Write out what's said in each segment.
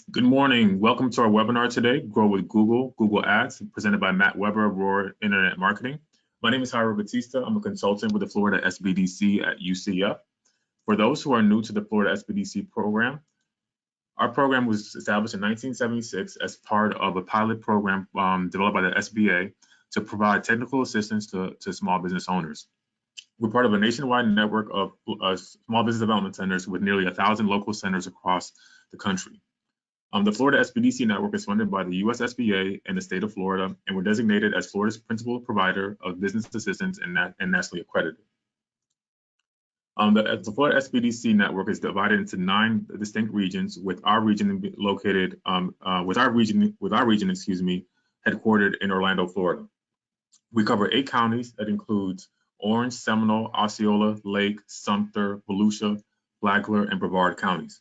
Good morning. Welcome to our webinar today, Grow with Google Ads, presented by Matt Weber of Roar Internet Marketing. My name is Jairo Batista. I'm a consultant with the Florida SBDC at UCF. For those who are new to the Florida SBDC program, our program was established in 1976 as part of a pilot program developed by the SBA to provide technical assistance to small business owners. We're part of a nationwide network of small business development centers with nearly 1,000 local centers across the country. The Florida SBDC Network is funded by the US SBA and the state of Florida, and we're designated as Florida's principal provider of business assistance and nationally accredited. The Florida SBDC Network is divided into 9 distinct regions, with our region located, headquartered in Orlando, Florida. We cover 8 counties that includes Orange, Seminole, Osceola, Lake, Sumter, Volusia, Flagler, and Brevard counties.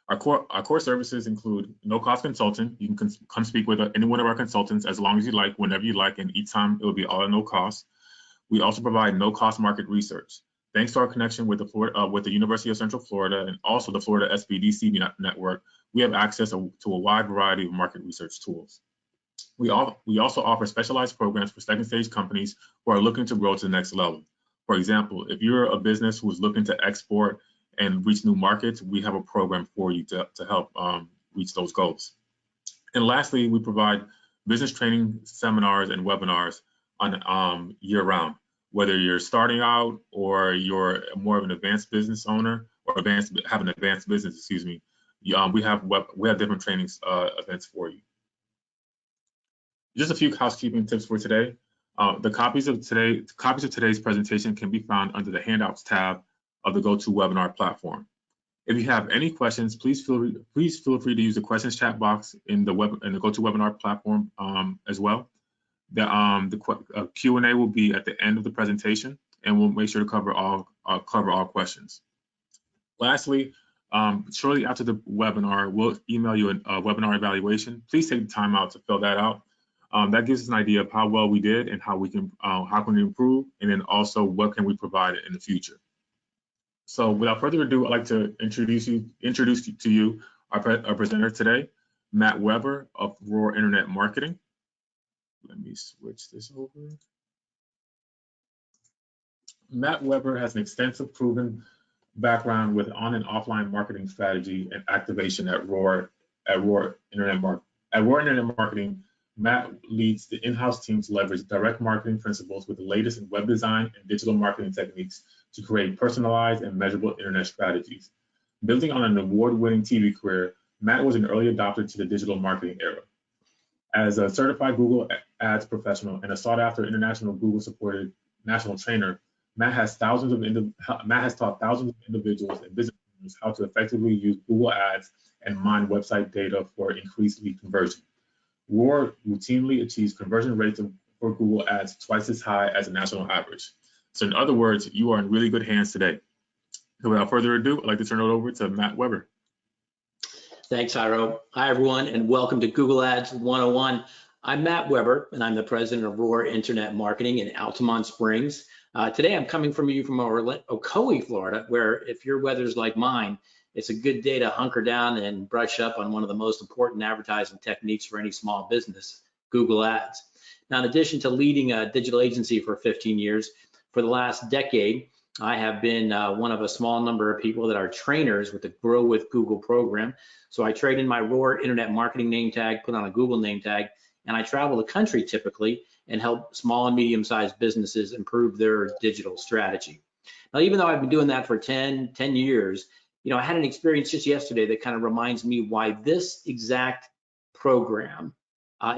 Our core services include no-cost consulting. You can come speak with any one of our consultants as long as you like, whenever you like, and each time it will be all at no cost. We also provide no-cost market research. Thanks to our connection with the University of Central Florida and also the Florida SBDC Network, we have access to a wide variety of market research tools. We also offer specialized programs for second-stage companies who are looking to grow to the next level. For example, if you're a business who is looking to export and reach new markets, we have a program for you to help reach those goals. And lastly, we provide business training seminars and webinars on year-round. Whether you're starting out or you're more of an advanced business owner or have an advanced business, excuse me, we have different trainings events for you. Just a few housekeeping tips for today. The copies of today's presentation can be found under the Handouts tab of the GoToWebinar platform. If you have any questions, please feel free to use the questions chat box in the GoToWebinar platform as well. The Q&A will be at the end of the presentation, and we'll make sure to cover all questions. Lastly, shortly after the webinar, we'll email you a webinar evaluation. Please take the time out to fill that out. That gives us an idea of how well we did and how can we improve, and then also what can we provide in the future. So without further ado, I'd like to introduce to you our presenter today, Matt Weber of Roar Internet Marketing. Let me switch this over. Matt Weber has an extensive proven background with on and offline marketing strategy and activation at Roar Internet Marketing. Matt leads the in-house team to leverage direct marketing principles with the latest in web design and digital marketing techniques to create personalized and measurable internet strategies. Building on an award-winning TV career, Matt was an early adopter to the digital marketing era. As a certified Google Ads professional and a sought-after international Google-supported national trainer, Matt has taught thousands of individuals and business owners how to effectively use Google Ads and mine website data for increased lead conversion. Roar routinely achieves conversion rates for Google Ads twice as high as the national average. So in other words, you are in really good hands today. So without further ado, I'd like to turn it over to Matt Weber. Thanks, Jairo. Hi, everyone, and welcome to Google Ads 101. I'm Matt Weber, and I'm the president of Roar Internet Marketing in Altamont Springs. Today, I'm coming from Ocoee, Florida, where if your weather's like mine, it's a good day to hunker down and brush up on one of the most important advertising techniques for any small business, Google Ads. Now, in addition to leading a digital agency for 15 years, for the last decade, I have been one of a small number of people that are trainers with the Grow with Google program. So I trade in my Roar Internet Marketing name tag, put on a Google name tag, and I travel the country typically and help small and medium-sized businesses improve their digital strategy. Now, even though I've been doing that for 10 years, I had an experience just yesterday that kind of reminds me why this exact program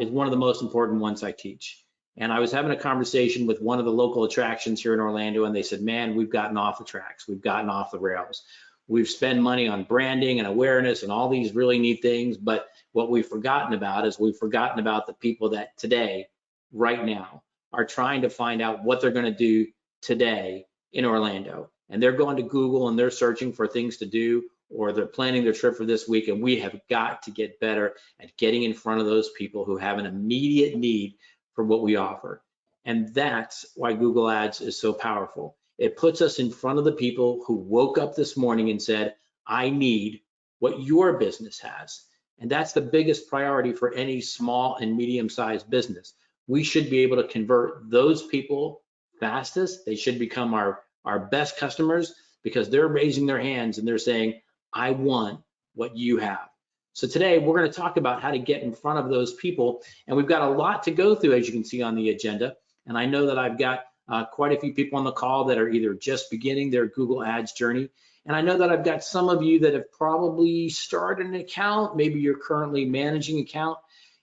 is one of the most important ones I teach. And I was having a conversation with one of the local attractions here in Orlando, and they said, man, we've gotten off the tracks. We've gotten off the rails. We've spent money on branding and awareness and all these really neat things. But what we've forgotten about is we've forgotten about the people that today, right now, are trying to find out what they're going to do today in Orlando. And they're going to Google and they're searching for things to do, or they're planning their trip for this week. And we have got to get better at getting in front of those people who have an immediate need for what we offer. And that's why Google Ads is so powerful. It puts us in front of the people who woke up this morning and said, I need what your business has. And that's the biggest priority for any small and medium-sized business. We should be able to convert those people fastest. They should become our best customers because they're raising their hands and they're saying, I want what you have. So today we're going to talk about how to get in front of those people. And we've got a lot to go through, as you can see on the agenda. And I know that I've got quite a few people on the call that are either just beginning their Google Ads journey. And I know that I've got some of you that have probably started an account. Maybe you're currently managing an account.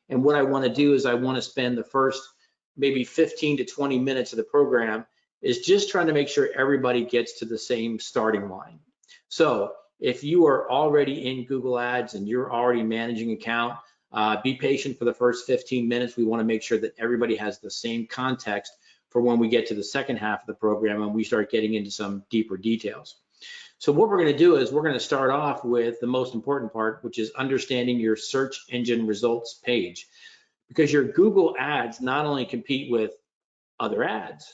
And what I want to do is I want to spend the first maybe 15 to 20 minutes of the program is just trying to make sure everybody gets to the same starting line. So if you are already in Google Ads and you're already managing an account, be patient for the first 15 minutes. We want to make sure that everybody has the same context for when we get to the second half of the program and we start getting into some deeper details. So what we're going to do is we're going to start off with the most important part, which is understanding your search engine results page. Because your Google Ads not only compete with other ads,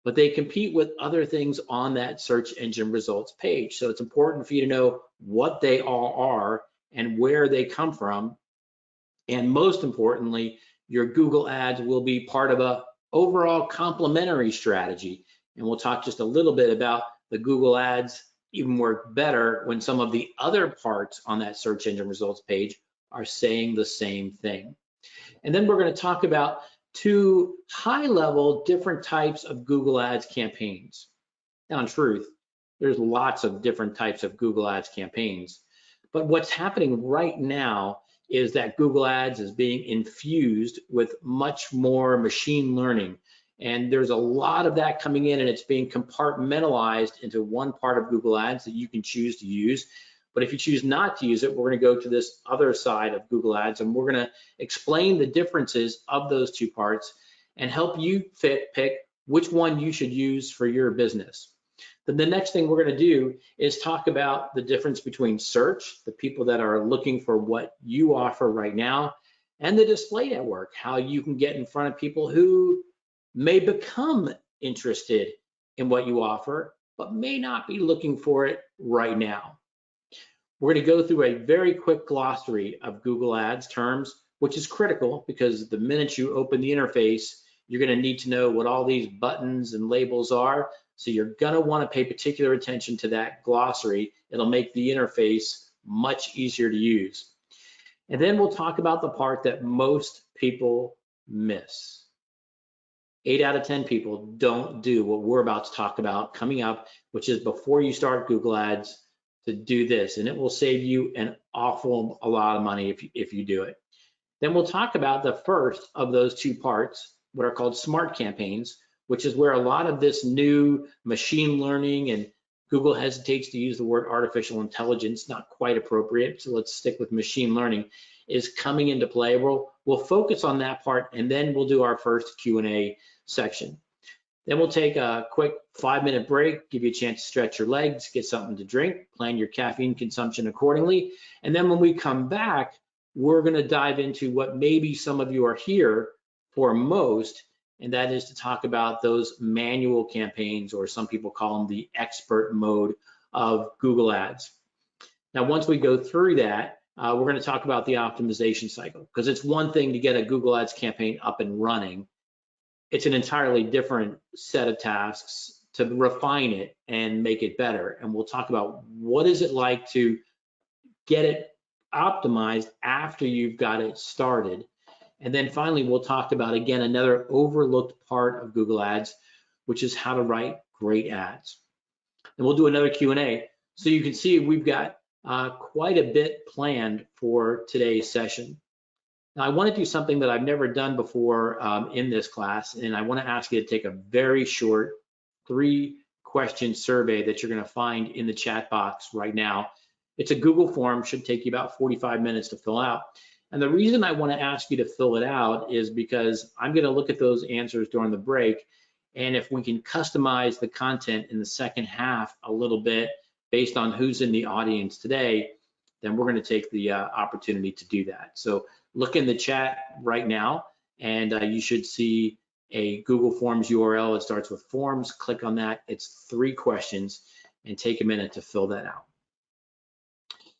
but they compete with other things on that search engine results page. So it's important for you to know what they all are and where they come from. And most importantly, your Google Ads will be part of a overall complementary strategy. And we'll talk just a little bit about the Google Ads even work better when some of the other parts on that search engine results page are saying the same thing. And then we're going to talk about two high-level different types of Google Ads campaigns. Now, in truth, there's lots of different types of Google Ads campaigns. But what's happening right now is that Google Ads is being infused with much more machine learning. And there's a lot of that coming in, and it's being compartmentalized into one part of Google Ads that you can choose to use. But if you choose not to use it, we're going to go to this other side of Google Ads, and we're going to explain the differences of those two parts and help you pick which one you should use for your business. Then the next thing we're going to do is talk about the difference between search, the people that are looking for what you offer right now, and the display network, how you can get in front of people who may become interested in what you offer, but may not be looking for it right now. We're going to go through a very quick glossary of Google Ads terms, which is critical because the minute you open the interface, you're going to need to know what all these buttons and labels are. So you're going to want to pay particular attention to that glossary. It'll make the interface much easier to use. And then we'll talk about the part that most people miss. 8 out of 10 people don't do what we're about to talk about coming up, which is before you start Google Ads, to do this, and it will save you an awful lot of money if you do it. Then we'll talk about the first of those two parts, what are called smart campaigns, which is where a lot of this new machine learning, and Google hesitates to use the word artificial intelligence, not quite appropriate, so let's stick with machine learning, is coming into play. We'll focus on that part, and then we'll do our first Q&A section. Then we'll take a quick 5-minute break, give you a chance to stretch your legs, get something to drink, plan your caffeine consumption accordingly. And then when we come back, we're going to dive into what maybe some of you are here for most, and that is to talk about those manual campaigns, or some people call them the expert mode of Google Ads. Now, once we go through that, we're going to talk about the optimization cycle, because it's one thing to get a Google Ads campaign up and running. It's an entirely different set of tasks to refine it and make it better. And we'll talk about what is it like to get it optimized after you've got it started. And then finally, we'll talk about, again, another overlooked part of Google Ads, which is how to write great ads. And we'll do another Q&A. So you can see we've got quite a bit planned for today's session. Now, I want to do something that I've never done before in this class, and I want to ask you to take a very short 3-question survey that you're going to find in the chat box right now. It's a Google form, should take you about 45 minutes to fill out. And the reason I want to ask you to fill it out is because I'm going to look at those answers during the break, and if we can customize the content in the second half a little bit based on who's in the audience today, then we're going to take the opportunity to do that. So look in the chat right now, and you should see a Google Forms URL. It starts with forms. Click on that. It's 3 questions, and take a minute to fill that out.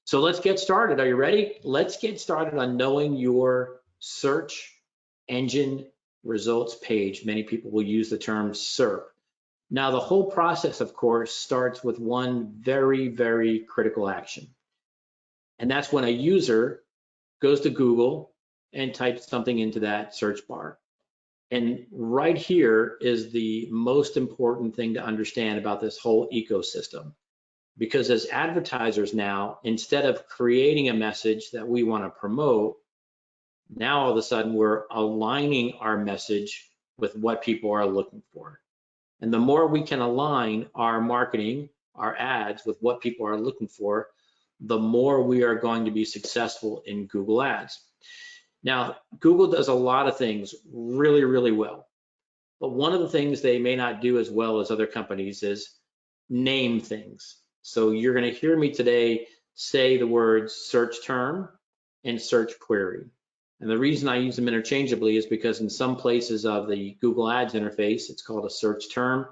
So let's get started. Are you ready? Let's get started on knowing your search engine results page. Many people will use the term SERP. Now, the whole process, of course, starts with one very, very critical action. And that's when a user goes to Google and types something into that search bar. And right here is the most important thing to understand about this whole ecosystem. Because as advertisers now, instead of creating a message that we want to promote, now all of a sudden we're aligning our message with what people are looking for. And the more we can align our marketing, our ads with what people are looking for, the more we are going to be successful in Google Ads. Now, Google does a lot of things really, really well. But one of the things they may not do as well as other companies is name things. So you're going to hear me today say the words search term and search query. And the reason I use them interchangeably is because in some places of the Google Ads interface, it's called a search term.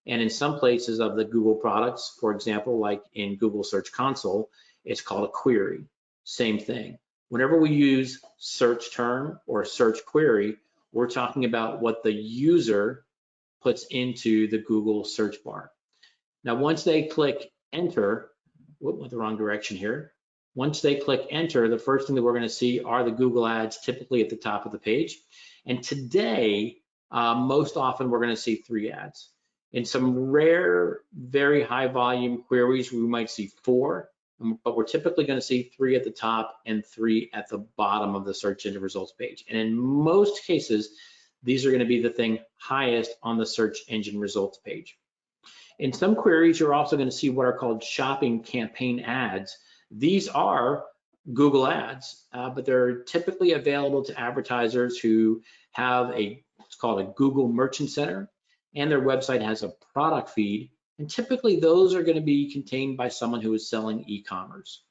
And in some places of the Google products, for example, like in Google Search Console, it's called a query. Same thing. Whenever we use search term or search query, we're talking about what the user puts into the Google search bar. Now, once they click enter, went the wrong direction here. Once they click enter, the first thing that we're going to see are the Google ads typically at the top of the page. And today, most often we're going to see 3 ads. In some rare, very high volume queries, we might see 4, but we're typically going to see 3 at the top and 3 at the bottom of the search engine results page. And in most cases, these are going to be the thing highest on the search engine results page. In some queries, you're also going to see what are called shopping campaign ads. These are Google ads, but they're typically available to advertisers who have what's called a Google Merchant Center, and their website has a product feed. And typically those are going to be contained by someone who is selling e-commerce.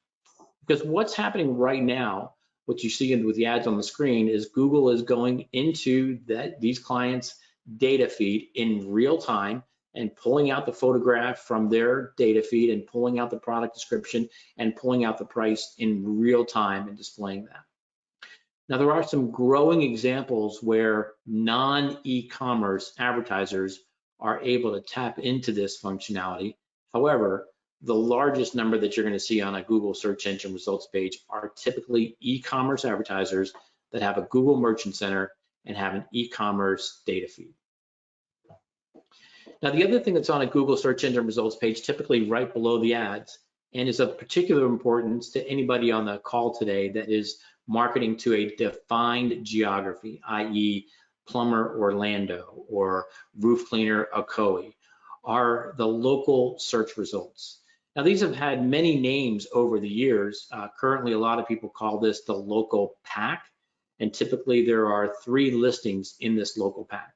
Because what's happening right now, what you see with the ads on the screen, is Google is going into these clients' data feed in real time and pulling out the photograph from their data feed and pulling out the product description and pulling out the price in real time and displaying that. Now, there are some growing examples where non-e-commerce advertisers are able to tap into this functionality. However, the largest number that you're going to see on a Google search engine results page are typically e-commerce advertisers that have a Google Merchant Center and have an e-commerce data feed. Now, the other thing that's on a Google search engine results page, typically right below the ads, and is of particular importance to anybody on the call today that is marketing to a defined geography, i.e. plumber Orlando or roof cleaner Ocoee, are the local search results. Now, these have had many names over the years. Currently, a lot of people call this the local pack, and typically there are 3 listings in this local pack.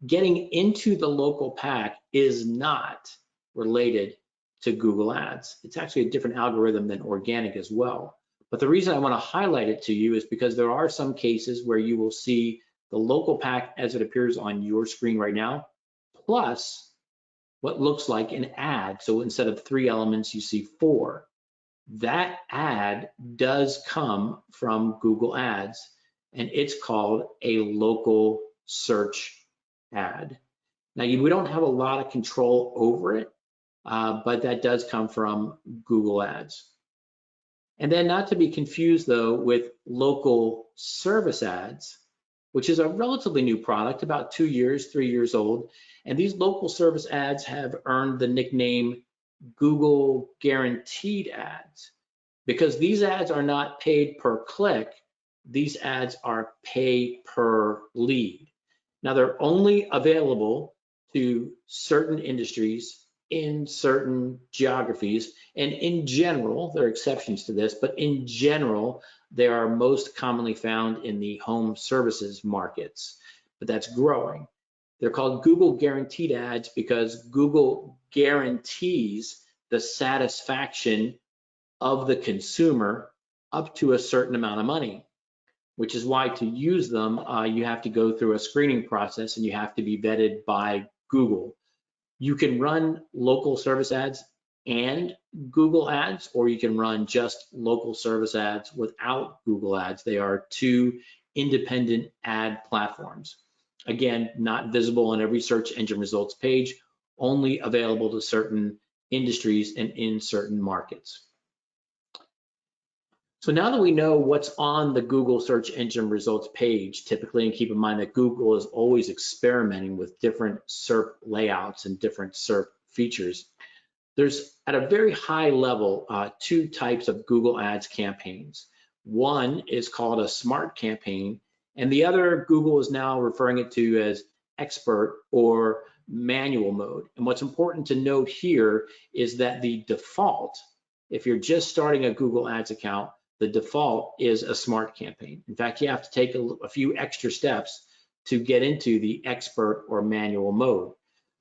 Getting into the local pack is not related to Google Ads. It's actually a different algorithm than organic as well. But the reason I want to highlight it to you is because there are some cases where you will see the local pack as it appears on your screen right now, plus what looks like an ad. So instead of 3 elements, you see 4. That ad does come from Google Ads, and it's called a local search ad. Now, we don't have a lot of control over it, but that does come from Google Ads. And then not to be confused though with local service ads, which is a relatively new product, about 2 years, 3 years old. And these local service ads have earned the nickname Google guaranteed ads, because these ads are not paid per click. These ads are pay per lead. Now, they're only available to certain industries in certain geographies, and in general, there are exceptions to this, but in general, they are most commonly found in the home services markets, but that's growing. They're called Google guaranteed ads because Google guarantees the satisfaction of the consumer up to a certain amount of money, which is why to use them, you have to go through a screening process and you have to be vetted by Google. You can run local service ads and Google ads, or you can run just local service ads without Google ads. They are two independent ad platforms. Again, not visible on every search engine results page, only available to certain industries and in certain markets. So now that we know what's on the Google search engine results page, typically, and keep in mind that Google is always experimenting with different SERP layouts and different SERP features, there's at a very high level two types of Google Ads campaigns. One is called a smart campaign, and the other Google is now referring it to as expert or manual mode. And what's important to note here is that the default, if you're just starting a Google Ads account, the default is a smart campaign. In fact, you have to take a few extra steps to get into the expert or manual mode.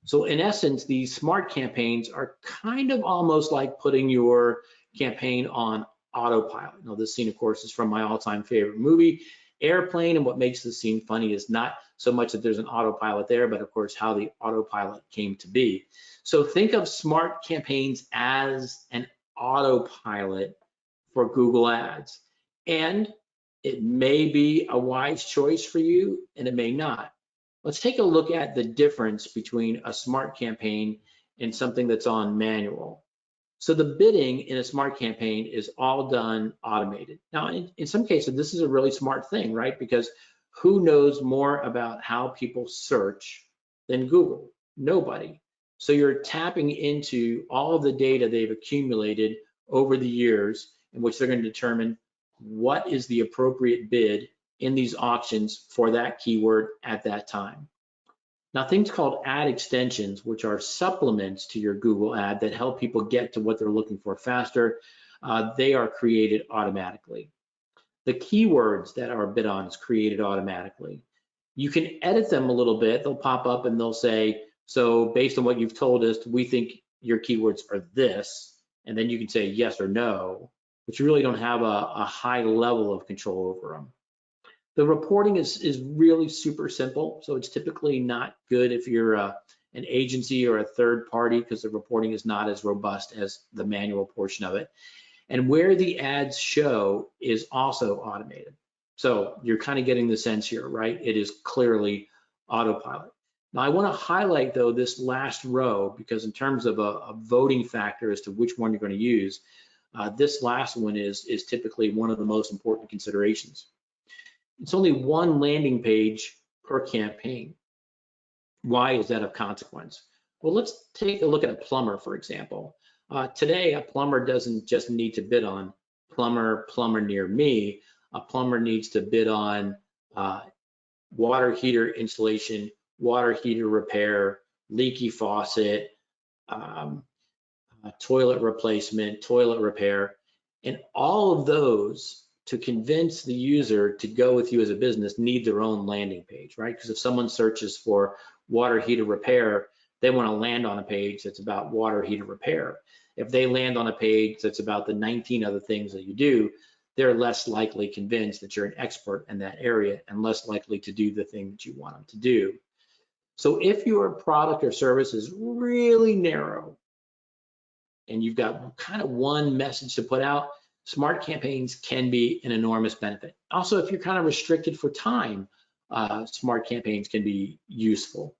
So in essence, these smart campaigns are kind of almost like putting your campaign on autopilot. Now, this scene, of course, is from my all-time favorite movie, Airplane, and what makes this scene funny is not so much that there's an autopilot there, but of course, how the autopilot came to be. So think of smart campaigns as an autopilot for Google Ads. And it may be a wise choice for you, and it may not. Let's take a look at the difference between a smart campaign and something that's on manual. So the bidding in a smart campaign is all done automated. Now, in some cases, this is a really smart thing, right? Because who knows more about how people search than Google? Nobody. So you're tapping into all of the data they've accumulated over the years in which they're going to determine what is the appropriate bid in these auctions for that keyword at that time. Now, things called ad extensions, which are supplements to your Google ad that help people get to what they're looking for faster, they are created automatically. The keywords that are bid on is created automatically. You can edit them a little bit. They'll pop up and they'll say, so based on what you've told us, we think your keywords are this, and then you can say yes or no, but you really don't have a high level of control over them. The reporting is really super simple, so it's typically not good if you're an agency or a third party because the reporting is not as robust as the manual portion of it. And where the ads show is also automated. So you're kind of getting the sense here, right? It is clearly autopilot. Now I want to highlight though this last row because in terms of a voting factor as to which one you're going to use, this last one is typically one of the most important considerations. It's only one landing page per campaign. Why is that of consequence? Well, let's take a look at a plumber, for example. Today, a plumber doesn't just need to bid on plumber near me. A plumber needs to bid on water heater installation, water heater repair, leaky faucet, toilet replacement, toilet repair, and all of those to convince the user to go with you as a business need their own landing page, right? Because if someone searches for water heater repair, they want to land on a page that's about water heater repair. If they land on a page that's about the 19 other things that you do, they're less likely convinced that you're an expert in that area and less likely to do the thing that you want them to do. So if your product or service is really narrow and you've got kind of one message to put out, smart campaigns can be an enormous benefit. Also, if you're kind of restricted for time, smart campaigns can be useful.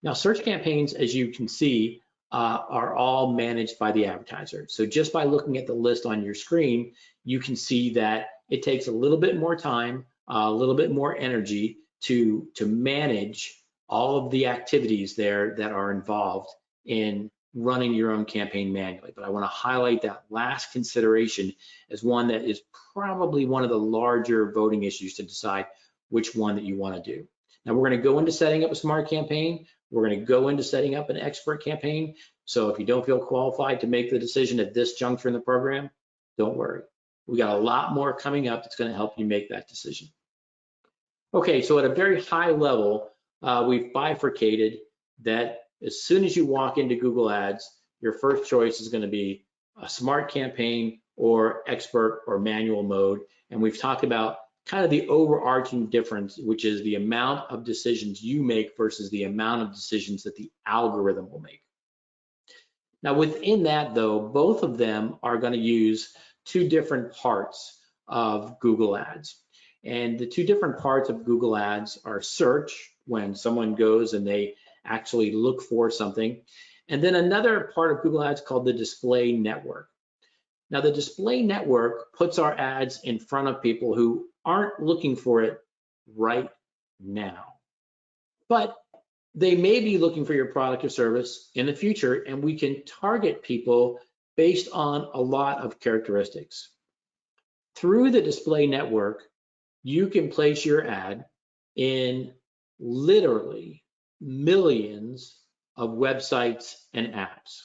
Now, search campaigns, as you can see, are all managed by the advertiser. So just by looking at the list on your screen, you can see that it takes a little bit more time, a little bit more energy to manage all of the activities there that are involved in running your own campaign manually. But I want to highlight that last consideration as one that is probably one of the larger voting issues to decide which one that you want to do. Now we're going to go into setting up a smart campaign. We're going to go into setting up an expert campaign. So if you don't feel qualified to make the decision at this juncture in the program, don't worry. We got a lot more coming up that's going to help you make that decision. Okay, so at a very high level, we've bifurcated that as soon as you walk into Google Ads, your first choice is going to be a smart campaign or expert or manual mode. And we've talked about kind of the overarching difference, which is the amount of decisions you make versus the amount of decisions that the algorithm will make. Now within that though, both of them are going to use two different parts of Google Ads. And the two different parts of Google Ads are search, when someone goes and they actually look for something. And then another part of Google Ads called the display network. Now the display network puts our ads in front of people who aren't looking for it right now, but they may be looking for your product or service in the future, and we can target people based on a lot of characteristics. Through the display network, you can place your ad in literally millions of websites and apps.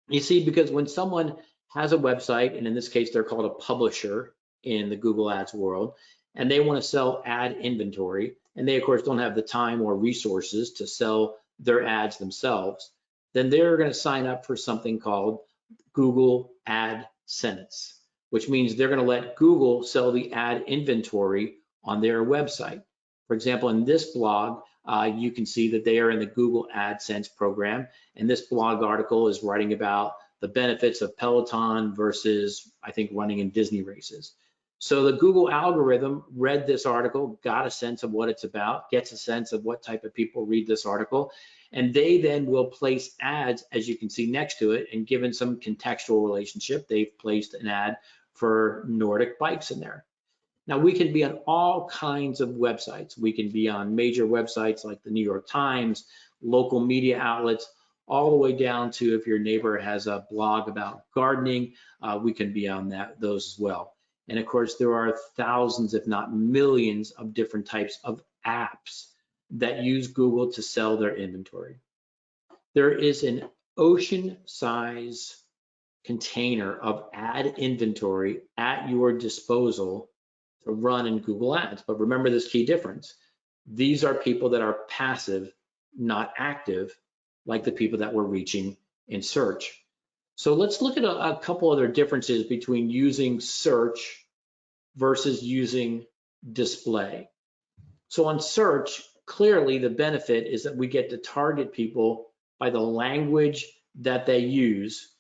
You see, because when someone has a website, and in this case, they're called a publisher in the Google Ads world, and they want to sell ad inventory, and they of course don't have the time or resources to sell their ads themselves, then they're going to sign up for something called Google AdSense, which means they're going to let Google sell the ad inventory on their website. For example, in this blog, you can see that they are in the Google AdSense program, and this blog article is writing about the benefits of Peloton versus, I think, running in Disney races. So the Google algorithm read this article, got a sense of what it's about, gets a sense of what type of people read this article, and they then will place ads, as you can see next to it, and given some contextual relationship, they've placed an ad for Nordic bikes in there. Now we can be on all kinds of websites. We can be on major websites like the New York Times, local media outlets, all the way down to if your neighbor has a blog about gardening, we can be on those as well. And of course, there are thousands, if not millions, of different types of apps that use Google to sell their inventory. There is an ocean-size container of ad inventory at your disposal to run in Google Ads. But remember this key difference. These are people that are passive, not active, like the people that we're reaching in search. So let's look at a couple other differences between using search versus using display. So on search, clearly the benefit is that we get to target people by the language that they use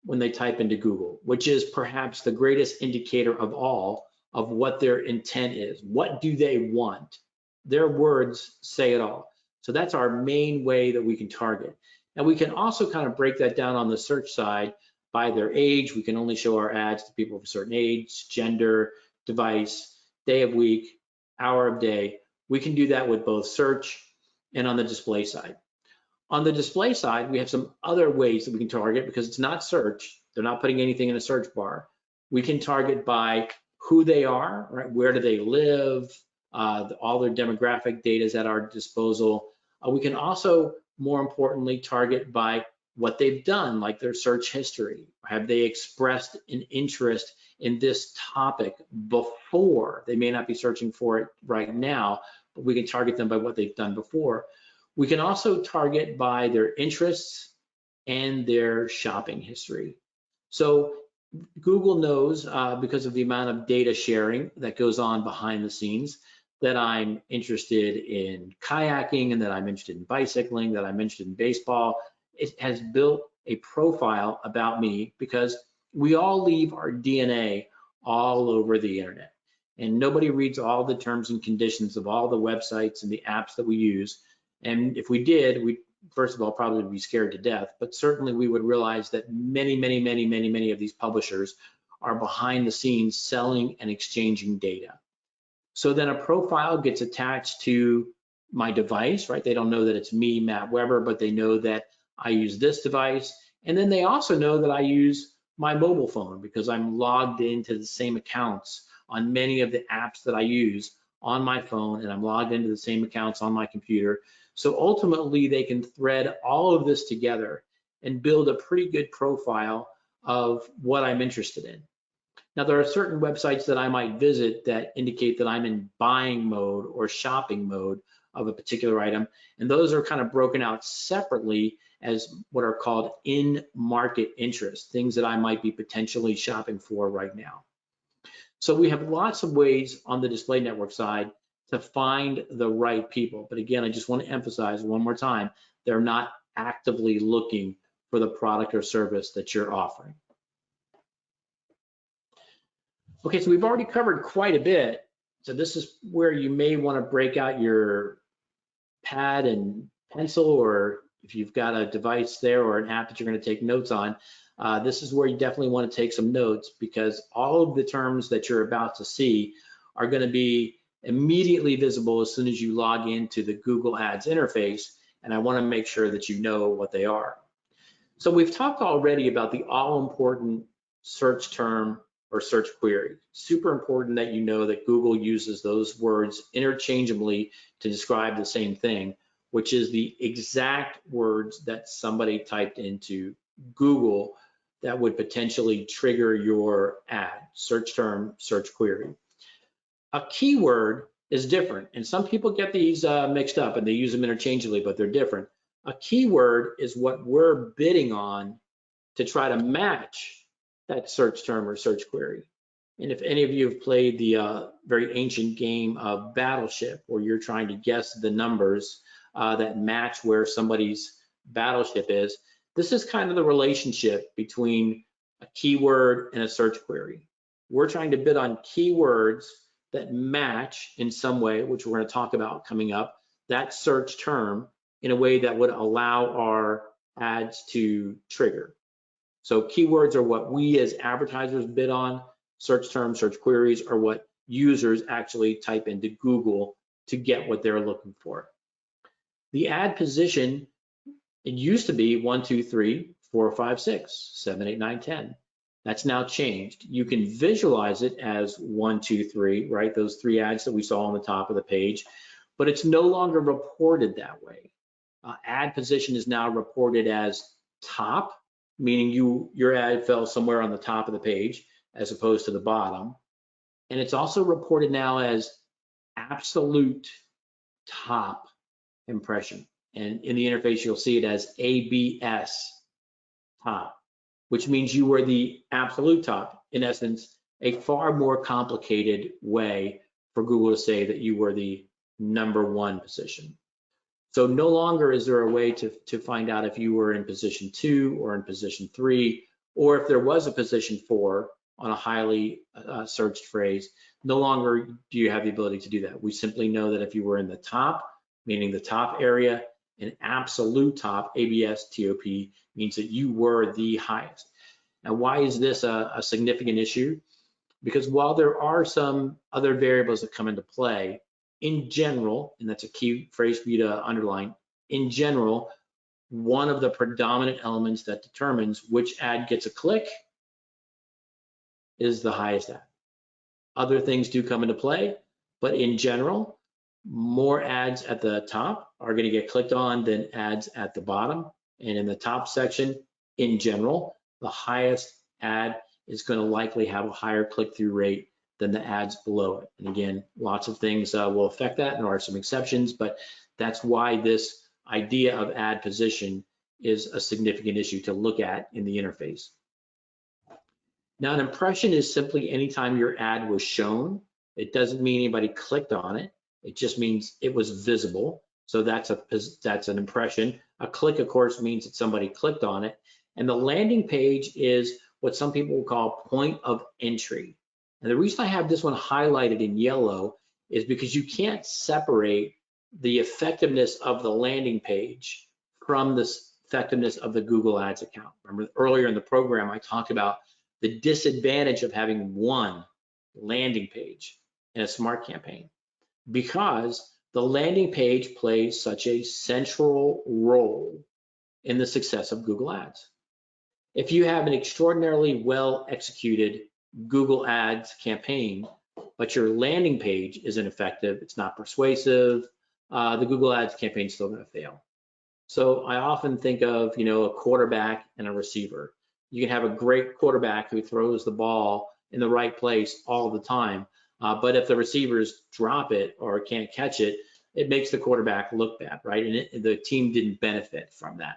when they type into Google, which is perhaps the greatest indicator of all of what their intent is. What do they want? Their words say it all. So that's our main way that we can target. And we can also kind of break that down on the search side by their age. We can only show our ads to people of a certain age, gender, device, day of week, hour of day. We can do that with both search and on the display side. On the display side, we have some other ways that we can target because it's not search. They're not putting anything in a search bar. We can target by who they are, right? Where do they live? All their demographic data is at our disposal. We can also, more importantly, target by what they've done, like their search history. Have they expressed an interest in this topic before? They may not be searching for it right now, but we can target them by what they've done before. We can also target by their interests and their shopping history. So Google knows, because of the amount of data sharing that goes on behind the scenes, that I'm interested in kayaking and that I'm interested in bicycling, that I'm interested in baseball. It has built a profile about me because we all leave our DNA all over the internet. And nobody reads all the terms and conditions of all the websites and the apps that we use. And if we did, we'd first of all probably be scared to death, but certainly we would realize that many of these publishers are behind the scenes selling and exchanging data. So then a profile gets attached to my device, right? They don't know that it's me, Matt Weber, but they know that I use this device. And then they also know that I use my mobile phone because I'm logged into the same accounts on many of the apps that I use on my phone, and I'm logged into the same accounts on my computer. So ultimately, they can thread all of this together and build a pretty good profile of what I'm interested in. Now, there are certain websites that I might visit that indicate that I'm in buying mode or shopping mode of a particular item, and those are kind of broken out separately as what are called in-market interests, things that I might be potentially shopping for right now. So we have lots of ways on the display network side to find the right people. But again, I just want to emphasize one more time, they're not actively looking for the product or service that you're offering. Okay, so we've already covered quite a bit. So this is where you may want to break out your pad and pencil, or if you've got a device there or an app that you're going to take notes on, this is where you definitely want to take some notes, because all of the terms that you're about to see are going to be immediately visible as soon as you log into the Google Ads interface, and I want to make sure that you know what they are. So we've talked already about the all-important search term or search query. Super important that you know that Google uses those words interchangeably to describe the same thing, which is the exact words that somebody typed into Google that would potentially trigger your ad. Search term, search query. A keyword is different, and some people get these mixed up and they use them interchangeably, but they're different. A keyword is what we're bidding on to try to match that search term or search query. And if any of you have played the very ancient game of Battleship, where you're trying to guess the numbers that match where somebody's battleship is, this is kind of the relationship between a keyword and a search query. We're trying to bid on keywords that match in some way, which we're going to talk about coming up, that search term in a way that would allow our ads to trigger. So keywords are what we as advertisers bid on. Search terms, search queries are what users actually type into Google to get what they're looking for. The ad position, it used to be 1, 2, 3, 4, 5, 6, 7, 8, 9, 10. That's now changed. You can visualize it as 1, 2, 3, right? Those 3 ads that we saw on the top of the page, but it's no longer reported that way. Ad position is now reported as top, meaning your ad fell somewhere on the top of the page as opposed to the bottom. And it's also reported now as absolute top impression. And in the interface, you'll see it as ABS top, which means you were the absolute top. In essence, a far more complicated way for Google to say that you were the #1 position. So no longer is there a way to find out if you were in position 2 or in position 3, or if there was a position 4 on a highly searched phrase. No longer do you have the ability to do that. We simply know that if you were in the top, meaning the top area, an absolute top, ABS TOP, means that you were the highest. Now, why is this a significant issue? Because while there are some other variables that come into play, in general, and that's a key phrase for you to underline, in general, one of the predominant elements that determines which ad gets a click is the highest ad. Other things do come into play, but in general, more ads at the top are going to get clicked on than ads at the bottom. And in the top section, in general, the highest ad is going to likely have a higher click-through rate than the ads below it. And again, lots of things will affect that, and there are some exceptions, but that's why this idea of ad position is a significant issue to look at in the interface. Now, an impression is simply anytime your ad was shown. It doesn't mean anybody clicked on it. It just means it was visible. So that's an impression. A click, of course, means that somebody clicked on it. And the landing page is what some people will call point of entry. And the reason I have this one highlighted in yellow is because you can't separate the effectiveness of the landing page from the effectiveness of the Google Ads account. Remember earlier in the program, I talked about the disadvantage of having one landing page in a smart campaign, because the landing page plays such a central role in the success of Google Ads. If you have an extraordinarily well executed Google Ads campaign, but your landing page isn't effective, it's not persuasive, the Google Ads campaign is still going to fail. So I often think of, a quarterback and a receiver. You can have a great quarterback who throws the ball in the right place all the time, but if the receivers drop it or can't catch it, it makes the quarterback look bad, right? And the team didn't benefit from that.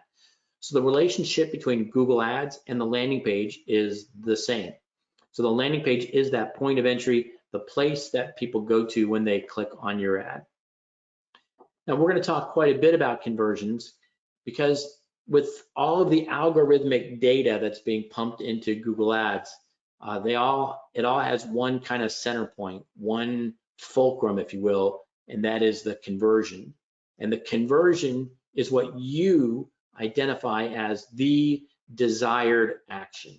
So the relationship between Google Ads and the landing page is the same. So the landing page is that point of entry, the place that people go to when they click on your ad. Now we're going to talk quite a bit about conversions, because with all of the algorithmic data that's being pumped into Google Ads, it all has one kind of center point, one fulcrum, if you will, and that is the conversion. And the conversion is what you identify as the desired action.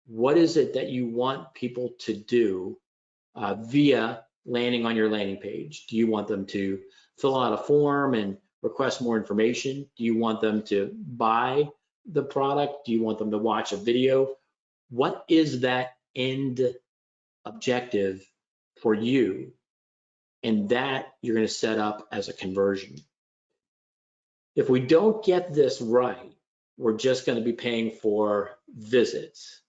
What is it that you want people to do via landing on your landing page? Do you want them to fill out a form and request more information? Do you want them to buy the product? Do you want them to watch a video? What is that end objective for you? And that you're going to set up as a conversion. If we don't get this right, we're just going to be paying for visits.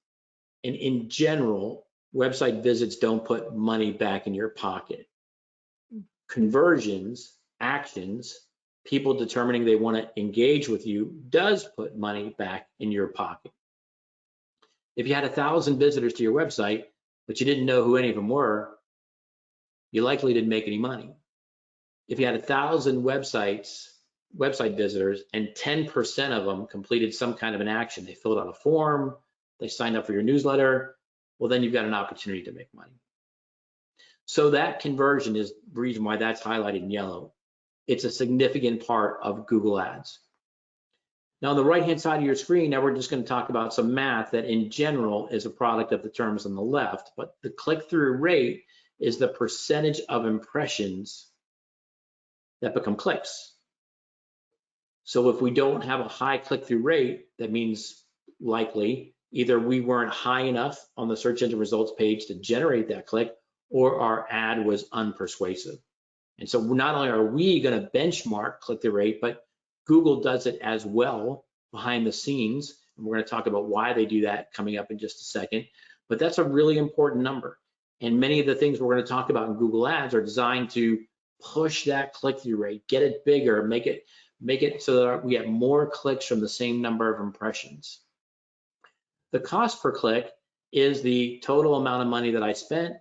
And in general, website visits don't put money back in your pocket. Conversions, actions, people determining they want to engage with you does put money back in your pocket. If you had 1,000 visitors to your website, but you didn't know who any of them were, you likely didn't make any money. If you had 1,000 website visitors and 10% of them completed some kind of an action, they filled out a form, they signed up for your newsletter, well, then you've got an opportunity to make money. So that conversion is the reason why that's highlighted in yellow. It's a significant part of Google Ads. Now, on the right-hand side of your screen, now we're just going to talk about some math that in general is a product of the terms on the left, but the click-through rate is the percentage of impressions that become clicks. So if we don't have a high click-through rate, that means likely either we weren't high enough on the search engine results page to generate that click, or our ad was unpersuasive. And so not only are we going to benchmark click-through rate, but Google does it as well behind the scenes. And we're going to talk about why they do that coming up in just a second. But that's a really important number. And many of the things we're going to talk about in Google Ads are designed to push that click-through rate, get it bigger, make it so that we get more clicks from the same number of impressions. The cost per click is the total amount of money that I spent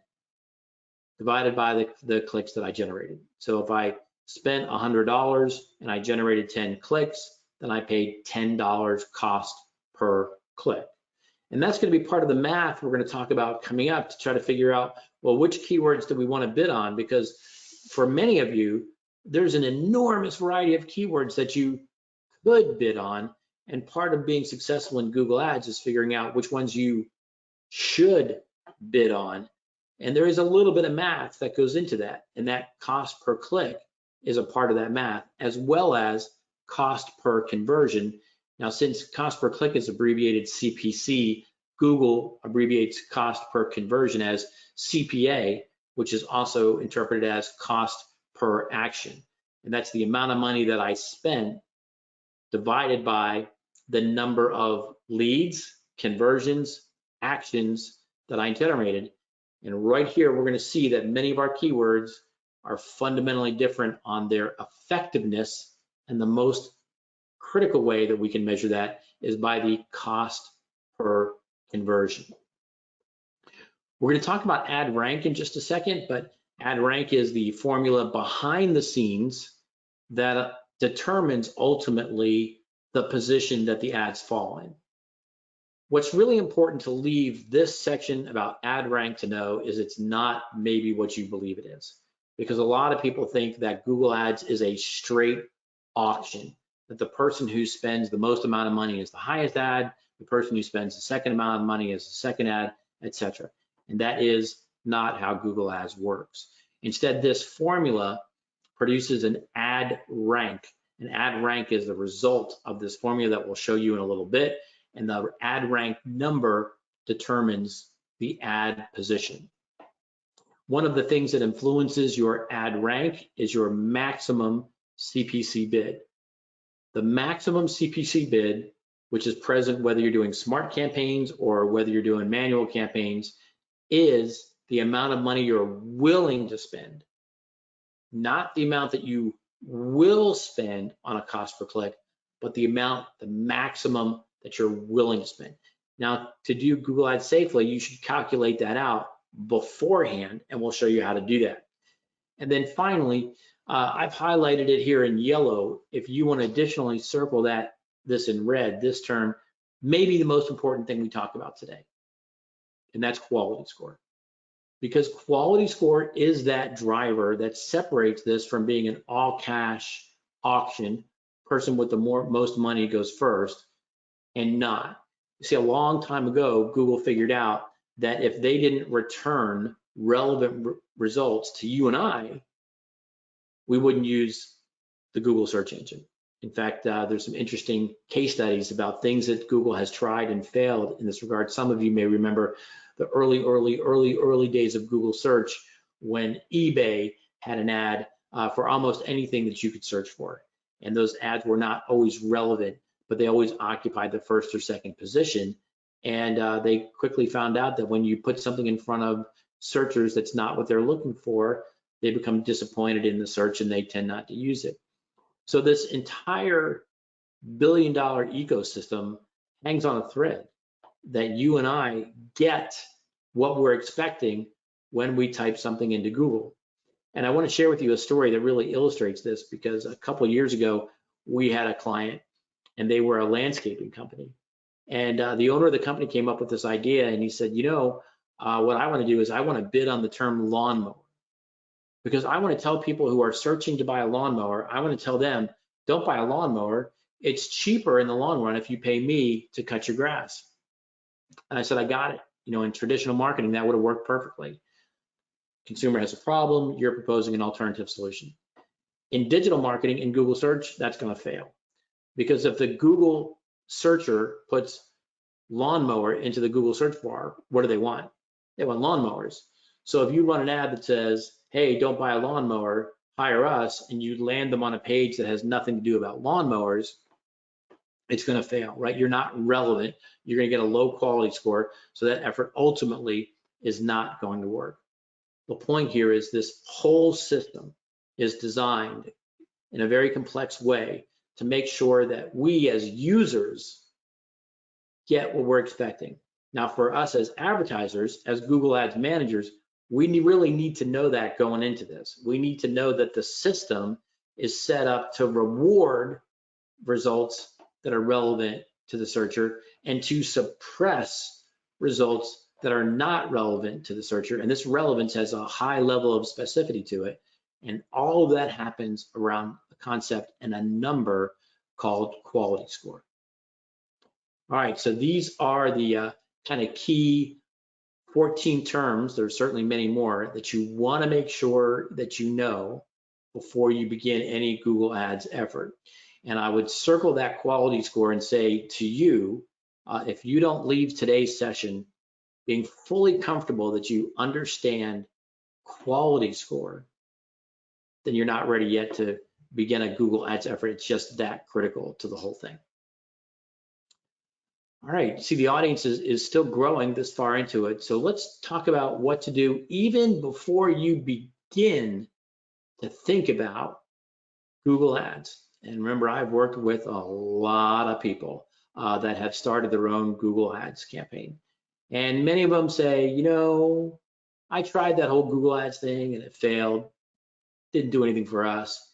divided by the clicks that I generated. So if I spent $100 and I generated 10 clicks, then I paid $10 cost per click. And that's going to be part of the math we're going to talk about coming up to try to figure out, well, which keywords do we want to bid on? Because for many of you, there's an enormous variety of keywords that you could bid on. And part of being successful in Google Ads is figuring out which ones you should bid on. And there is a little bit of math that goes into that. And that cost per click is a part of that math, as well as cost per conversion. Now, since cost per click is abbreviated CPC, Google abbreviates cost per conversion as CPA, which is also interpreted as cost per action. And that's the amount of money that I spent divided by the number of leads, conversions, actions that I generated. And right here, we're going to see that many of our keywords are fundamentally different on their effectiveness, and the most critical way that we can measure that is by the cost per conversion. We're going to talk about ad rank in just a second, but ad rank is the formula behind the scenes that determines ultimately the position that the ads fall in. What's really important to leave this section about ad rank to know is it's not maybe what you believe it is. Because a lot of people think that Google Ads is a straight auction, that the person who spends the most amount of money is the highest ad, the person who spends the second amount of money is the second ad, etc. And that is not how Google Ads works. Instead, this formula produces an ad rank. An ad rank is the result of this formula that we'll show you in a little bit, and the ad rank number determines the ad position. One of the things that influences your ad rank is your maximum CPC bid. The maximum CPC bid, which is present whether you're doing smart campaigns or whether you're doing manual campaigns, is the amount of money you're willing to spend, not the amount that you will spend on a cost per click, but the maximum that you're willing to spend. Now, to do Google Ads safely, you should calculate that out beforehand, and we'll show you how to do that. And then finally, I've highlighted it here in yellow. If you want to additionally circle this in red, this term may be the most important thing we talk about today, and that's quality score. Because quality score is that driver that separates this from being an all cash auction, person with the most money goes first, and not. You see, a long time ago, Google figured out that if they didn't return relevant results to you and I, we wouldn't use the Google search engine. In fact, there's some interesting case studies about things that Google has tried and failed in this regard. Some of you may remember the early days of Google search when eBay had an ad for almost anything that you could search for. And those ads were not always relevant, but they always occupied the first or second position. And they quickly found out that when you put something in front of searchers that's not what they're looking for, they become disappointed in the search and they tend not to use it. So this entire billion-dollar ecosystem hangs on a thread that you and I get what we're expecting when we type something into Google. And I want to share with you a story that really illustrates this, because a couple of years ago, we had a client and they were a landscaping company. And the owner of the company came up with this idea and he said, you know, what I want to do is I want to bid on the term lawnmower, because I want to tell people who are searching to buy a lawnmower, I want to tell them, don't buy a lawnmower. It's cheaper in the long run if you pay me to cut your grass. And I said, I got it. You know, in traditional marketing, that would have worked perfectly. Consumer has a problem, you're proposing an alternative solution. In digital marketing, in Google search, that's going to fail. Because if the Google searcher puts lawnmower into the Google search bar, what do they want? They want lawnmowers. So if you run an ad that says, hey, don't buy a lawnmower, hire us, and you land them on a page that has nothing to do about lawnmowers, it's going to fail, right? You're not relevant. You're going to get a low quality score. So that effort ultimately is not going to work. The point here is this whole system is designed in a very complex way to make sure that we as users get what we're expecting. Now, for us as advertisers, as Google Ads managers, we really need to know that going into this. We need to know that the system is set up to reward results that are relevant to the searcher and to suppress results that are not relevant to the searcher. And this relevance has a high level of specificity to it. And all of that happens around a concept and a number called quality score. All right, so these are the kind of key 14 terms. There's certainly many more that you want to make sure that you know before you begin any Google Ads effort. And I would circle that quality score and say to you, if you don't leave today's session being fully comfortable that you understand quality score, then you're not ready yet to begin a Google Ads effort. It's just that critical to the whole thing. All right, see, the audience is still growing this far into it. So let's talk about what to do even before you begin to think about Google Ads. And remember, I've worked with a lot of people that have started their own Google Ads campaign. And many of them say, you know, I tried that whole Google Ads thing and it failed, didn't do anything for us.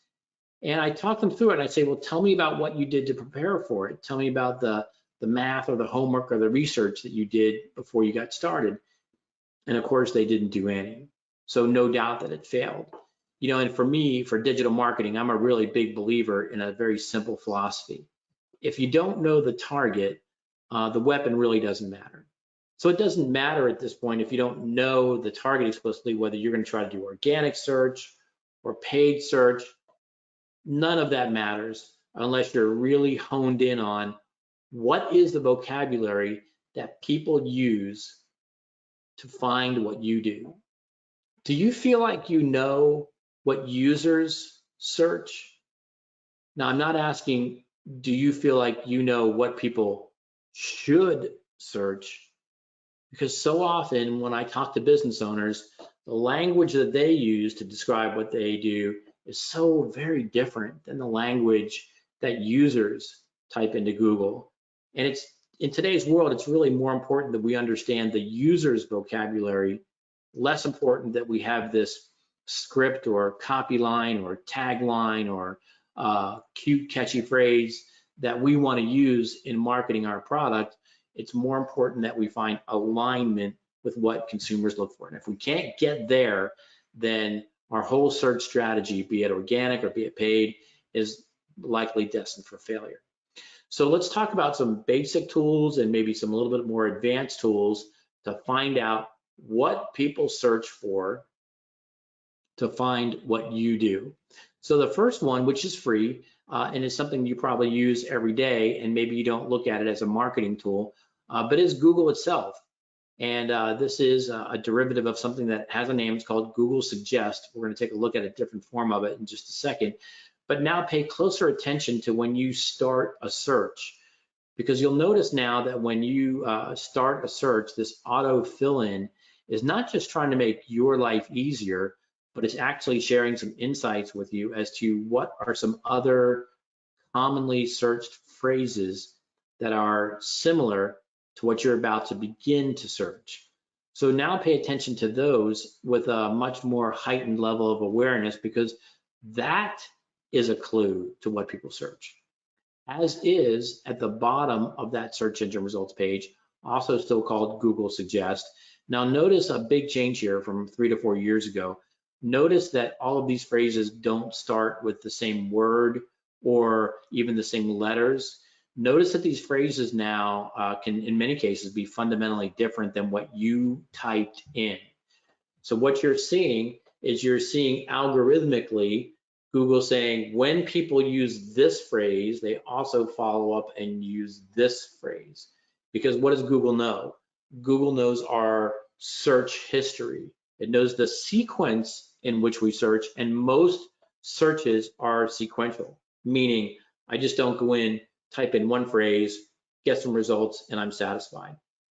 And I talk them through it and I say, well, tell me about what you did to prepare for it. Tell me about the math or the homework or the research that you did before you got started. And of course, they didn't do any. So no doubt that it failed. You know, and for me, for digital marketing, I'm a really big believer in a very simple philosophy. If you don't know the target, the weapon really doesn't matter. So it doesn't matter at this point if you don't know the target explicitly, whether you're going to try to do organic search or paid search. None of that matters unless you're really honed in on what is the vocabulary that people use to find what you do. Do you feel like you know what users search? Now, I'm not asking, do you feel like you know what people should search? Because so often when I talk to business owners, the language that they use to describe what they do is so very different than the language that users type into Google. And it's in today's world, it's really more important that we understand the user's vocabulary, less important that we have this script or copy line or tagline or cute, catchy phrase that we want to use in marketing our product, it's more important that we find alignment with what consumers look for. And if we can't get there, then our whole search strategy, be it organic or be it paid, is likely destined for failure. So let's talk about some basic tools and maybe some a little bit more advanced tools to find out what people search for to find what you do. So the first one, which is free, and is something you probably use every day, and maybe you don't look at it as a marketing tool, but is Google itself. And this is a derivative of something that has a name. It's called Google Suggest. We're going to take a look at a different form of it in just a second. But now pay closer attention to when you start a search, because you'll notice now that when you start a search, this auto fill-in is not just trying to make your life easier, but it's actually sharing some insights with you as to what are some other commonly searched phrases that are similar to what you're about to begin to search. So now pay attention to those with a much more heightened level of awareness, because that is a clue to what people search. As is at the bottom of that search engine results page, also still called Google Suggest. Now notice a big change here from 3 to 4 years ago. Notice that all of these phrases don't start with the same word or even the same letters. Notice that these phrases now can, in many cases, be fundamentally different than what you typed in. So what you're seeing is you're seeing algorithmically Google saying when people use this phrase, they also follow up and use this phrase. Because what does Google know? Google knows our search history. It knows the sequence in which we search, and most searches are sequential, meaning I just don't go in, type in one phrase, get some results, and I'm satisfied.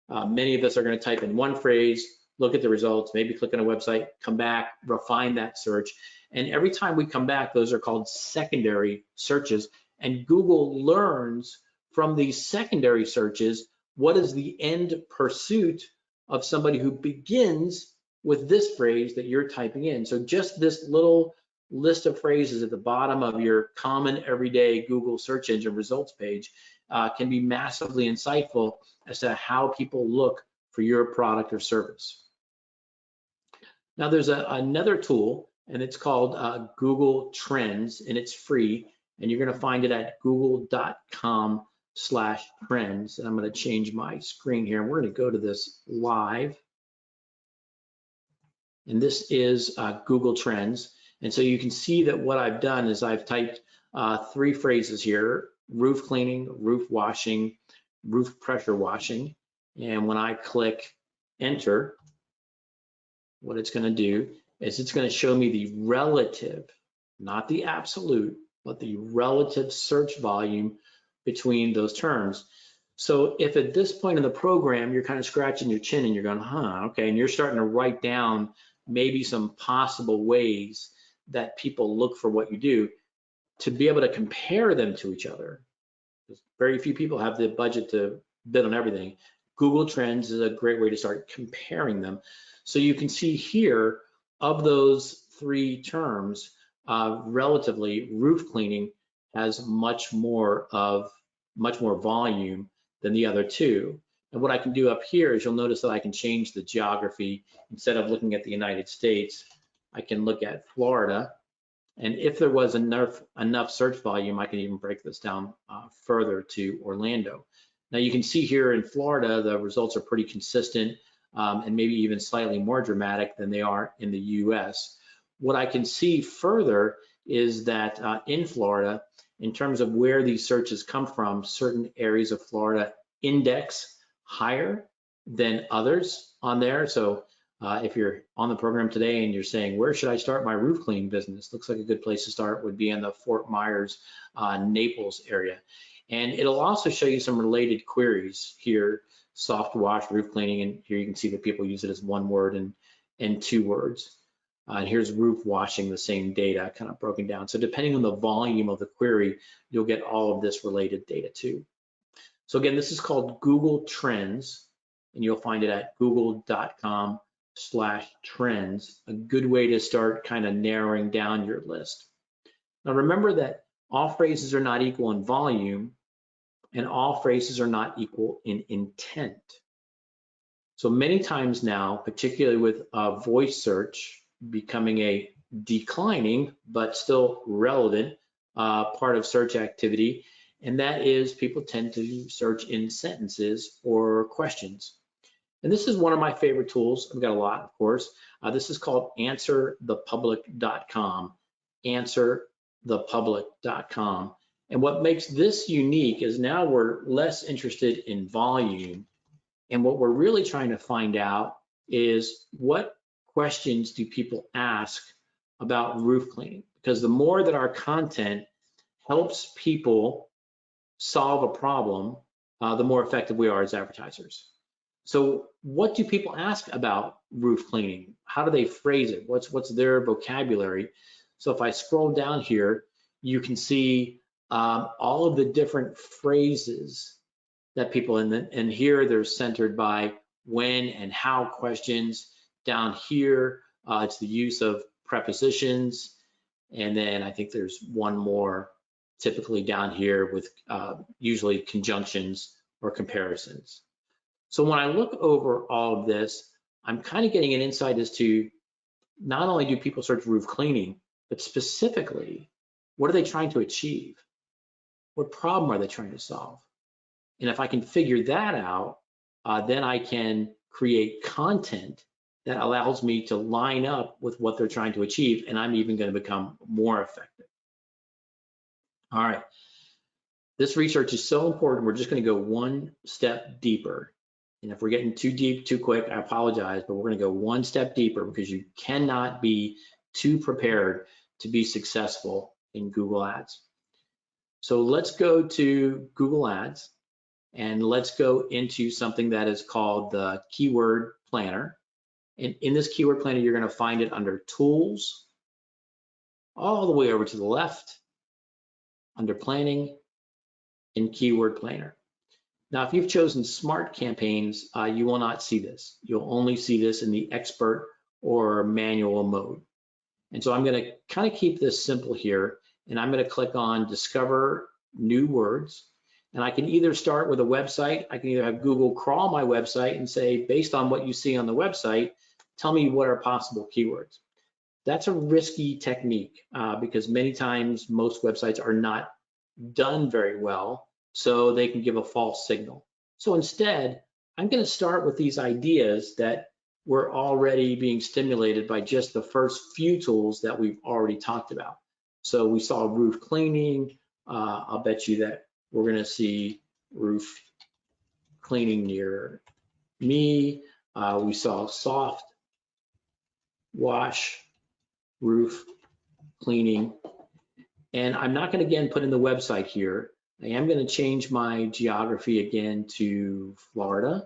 Many of us are going to type in one phrase, look at the results, maybe click on a website, come back, refine that search. And every time we come back, those are called secondary searches. And Google learns from these secondary searches what is the end pursuit of somebody who begins with this phrase that you're typing in. So just this little list of phrases at the bottom of your common everyday Google search engine results page can be massively insightful as to how people look for your product or service. Now there's another tool, and it's called Google Trends, and it's free, and you're going to find it at google.com/trends. And I'm going to change my screen here, and we're going to go to this live. And this is Google Trends. And so you can see that what I've done is I've typed 3 phrases here: roof cleaning, roof washing, roof pressure washing. And when I click enter, what it's going to do is it's going to show me the relative, not the absolute, but the relative search volume between those terms. So if at this point in the program, you're kind of scratching your chin and you're going, okay, and you're starting to write down maybe some possible ways that people look for what you do, to be able to compare them to each other, because very few people have the budget to bid on everything. Google Trends is a great way to start comparing them. So you can see here, of those 3 terms, relatively, roof cleaning has much more volume than the other 2. And what I can do up here is you'll notice that I can change the geography. Instead of looking at the United States, I can look at Florida. And if there was enough search volume, I can even break this down further to Orlando. Now you can see here in Florida, the results are pretty consistent and maybe even slightly more dramatic than they are in the US. What I can see further is that in Florida, in terms of where these searches come from, certain areas of Florida index higher than others on there. So if you're on the program today and you're saying, where should I start my roof cleaning business? Looks like a good place to start would be in the Fort Myers, Naples area. And it'll also show you some related queries here: soft wash, roof cleaning, and here you can see that people use it as 1 word and 2 words. And here's roof washing, the same data kind of broken down. So depending on the volume of the query, you'll get all of this related data too. So again, this is called Google Trends, and you'll find it at google.com/trends. /trends, a good way to start kind of narrowing down your list. Now remember that all phrases are not equal in volume, and all phrases are not equal in intent. So many times now, particularly with voice search becoming a declining but still relevant part of search activity, and that is people tend to search in sentences or questions. And this is one of my favorite tools. I've got a lot, of course. This is called answerthepublic.com, answerthepublic.com. And what makes this unique is now we're less interested in volume. And what we're really trying to find out is what questions do people ask about roof cleaning? Because the more that our content helps people solve a problem, the more effective we are as advertisers. So what do people ask about roof cleaning? How do they phrase it? What's their vocabulary? So if I scroll down here, you can see all of the different phrases that people, and here they're centered by when and how questions. Down here, it's the use of prepositions. And then I think there's one more typically down here with usually conjunctions or comparisons. So when I look over all of this, I'm kind of getting an insight as to not only do people search roof cleaning, but specifically, what are they trying to achieve? What problem are they trying to solve? And if I can figure that out, then I can create content that allows me to line up with what they're trying to achieve, and I'm even going to become more effective. All right, this research is so important, we're just going to go one step deeper. And if we're getting too deep too quick, I apologize, but we're going to go one step deeper because you cannot be too prepared to be successful in Google Ads. So let's go to Google Ads and let's go into something that is called the Keyword Planner. And in this Keyword Planner, you're going to find it under Tools, all the way over to the left, under Planning and Keyword Planner. Now, if you've chosen Smart Campaigns, you will not see this. You'll only see this in the expert or manual mode. And so I'm going to kind of keep this simple here, and I'm going to click on Discover New Words. And I can either start with a website, I can either have Google crawl my website and say, based on what you see on the website, tell me what are possible keywords. That's a risky technique because many times most websites are not done very well, so they can give a false signal. So instead, I'm going to start with these ideas that were already being stimulated by just the first few tools that we've already talked about. So we saw roof cleaning. I'll bet you that we're going to see roof cleaning near me. We saw soft wash roof cleaning. And I'm not going to again put in the website here. I am going to change my geography again to Florida.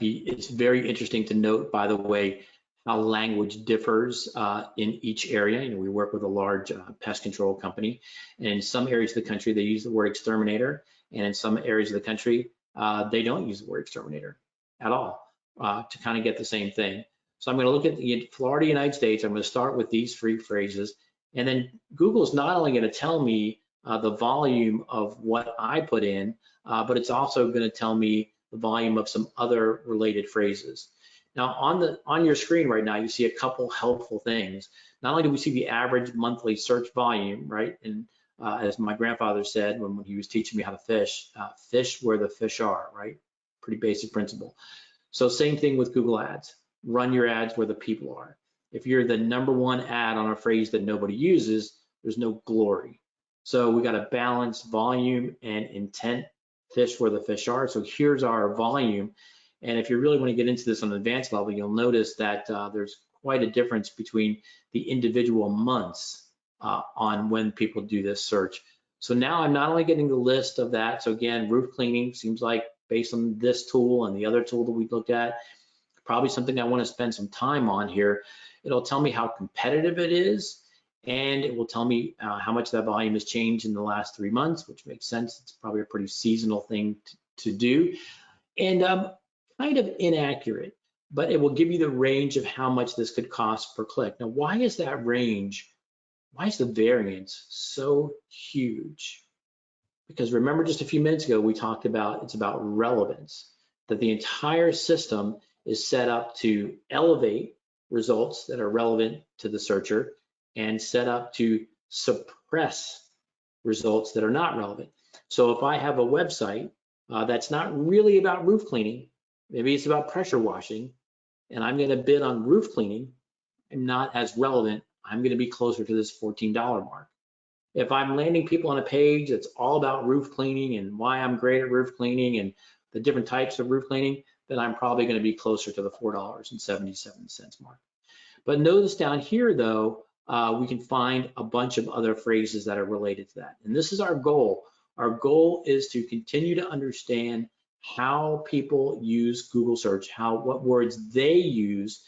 It's very interesting to note, by the way, how language differs in each area. You know, we work with a large pest control company, and in some areas of the country, they use the word exterminator, and in some areas of the country, they don't use the word exterminator at all to kind of get the same thing. So I'm going to look at the Florida, United States. I'm going to start with these three phrases, and then Google's not only going to tell me the volume of what I put in, but it's also going to tell me the volume of some other related phrases. Now on your screen right now, you see a couple helpful things. Not only do we see the average monthly search volume, right? And as my grandfather said when he was teaching me how to fish, fish where the fish are, right? Pretty basic principle. So same thing with Google Ads. Run your ads where the people are. If you're the #1 ad on a phrase that nobody uses, there's no glory. So we got to balance volume and intent. Fish where the fish are. So here's our volume. And if you really want to get into this on an advanced level, you'll notice that there's quite a difference between the individual months on when people do this search. So now I'm not only getting the list of that. So again, roof cleaning seems like based on this tool and the other tool that we looked at, probably something I want to spend some time on here. It'll tell me how competitive it is, and it will tell me how much that volume has changed in the last 3 months, which makes sense. It's probably a pretty seasonal thing to do. and kind of inaccurate, but it will give you the range of how much this could cost per click. Now, why is that range? Why is the variance so huge? Because remember just a few minutes ago, we talked about it's about relevance, that the entire system is set up to elevate results that are relevant to the searcher and set up to suppress results that are not relevant. So if I have a website that's not really about roof cleaning, maybe it's about pressure washing, and I'm going to bid on roof cleaning, I'm not as relevant. I'm going to be closer to this $14 mark. If I'm landing people on a page that's all about roof cleaning and why I'm great at roof cleaning and the different types of roof cleaning, then I'm probably going to be closer to the $4.77 mark. But notice down here, though, we can find a bunch of other phrases that are related to that. And this is our goal. Our goal is to continue to understand how people use Google search, what words they use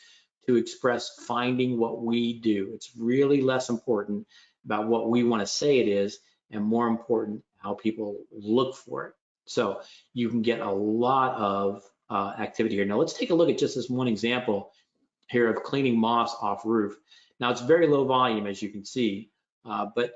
to express finding what we do. It's really less important about what we want to say it is, and more important, how people look for it. So you can get a lot of activity here. Now let's take a look at just this one example here of cleaning moss off roof. Now it's very low volume, as you can see, but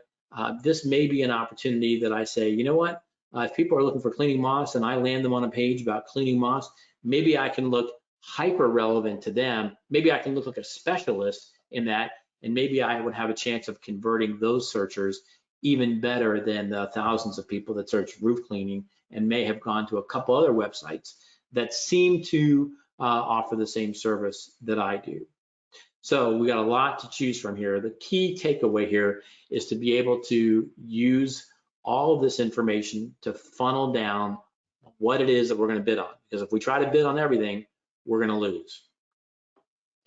this may be an opportunity that I say, you know what, if people are looking for cleaning moss and I land them on a page about cleaning moss, maybe I can look hyper relevant to them. Maybe I can look like a specialist in that, and maybe I would have a chance of converting those searchers even better than the thousands of people that search roof cleaning and may have gone to a couple other websites that seem to offer the same service that I do. So we got a lot to choose from here. The key takeaway here is to be able to use all of this information to funnel down what it is that we're going to bid on. Because if we try to bid on everything, we're going to lose.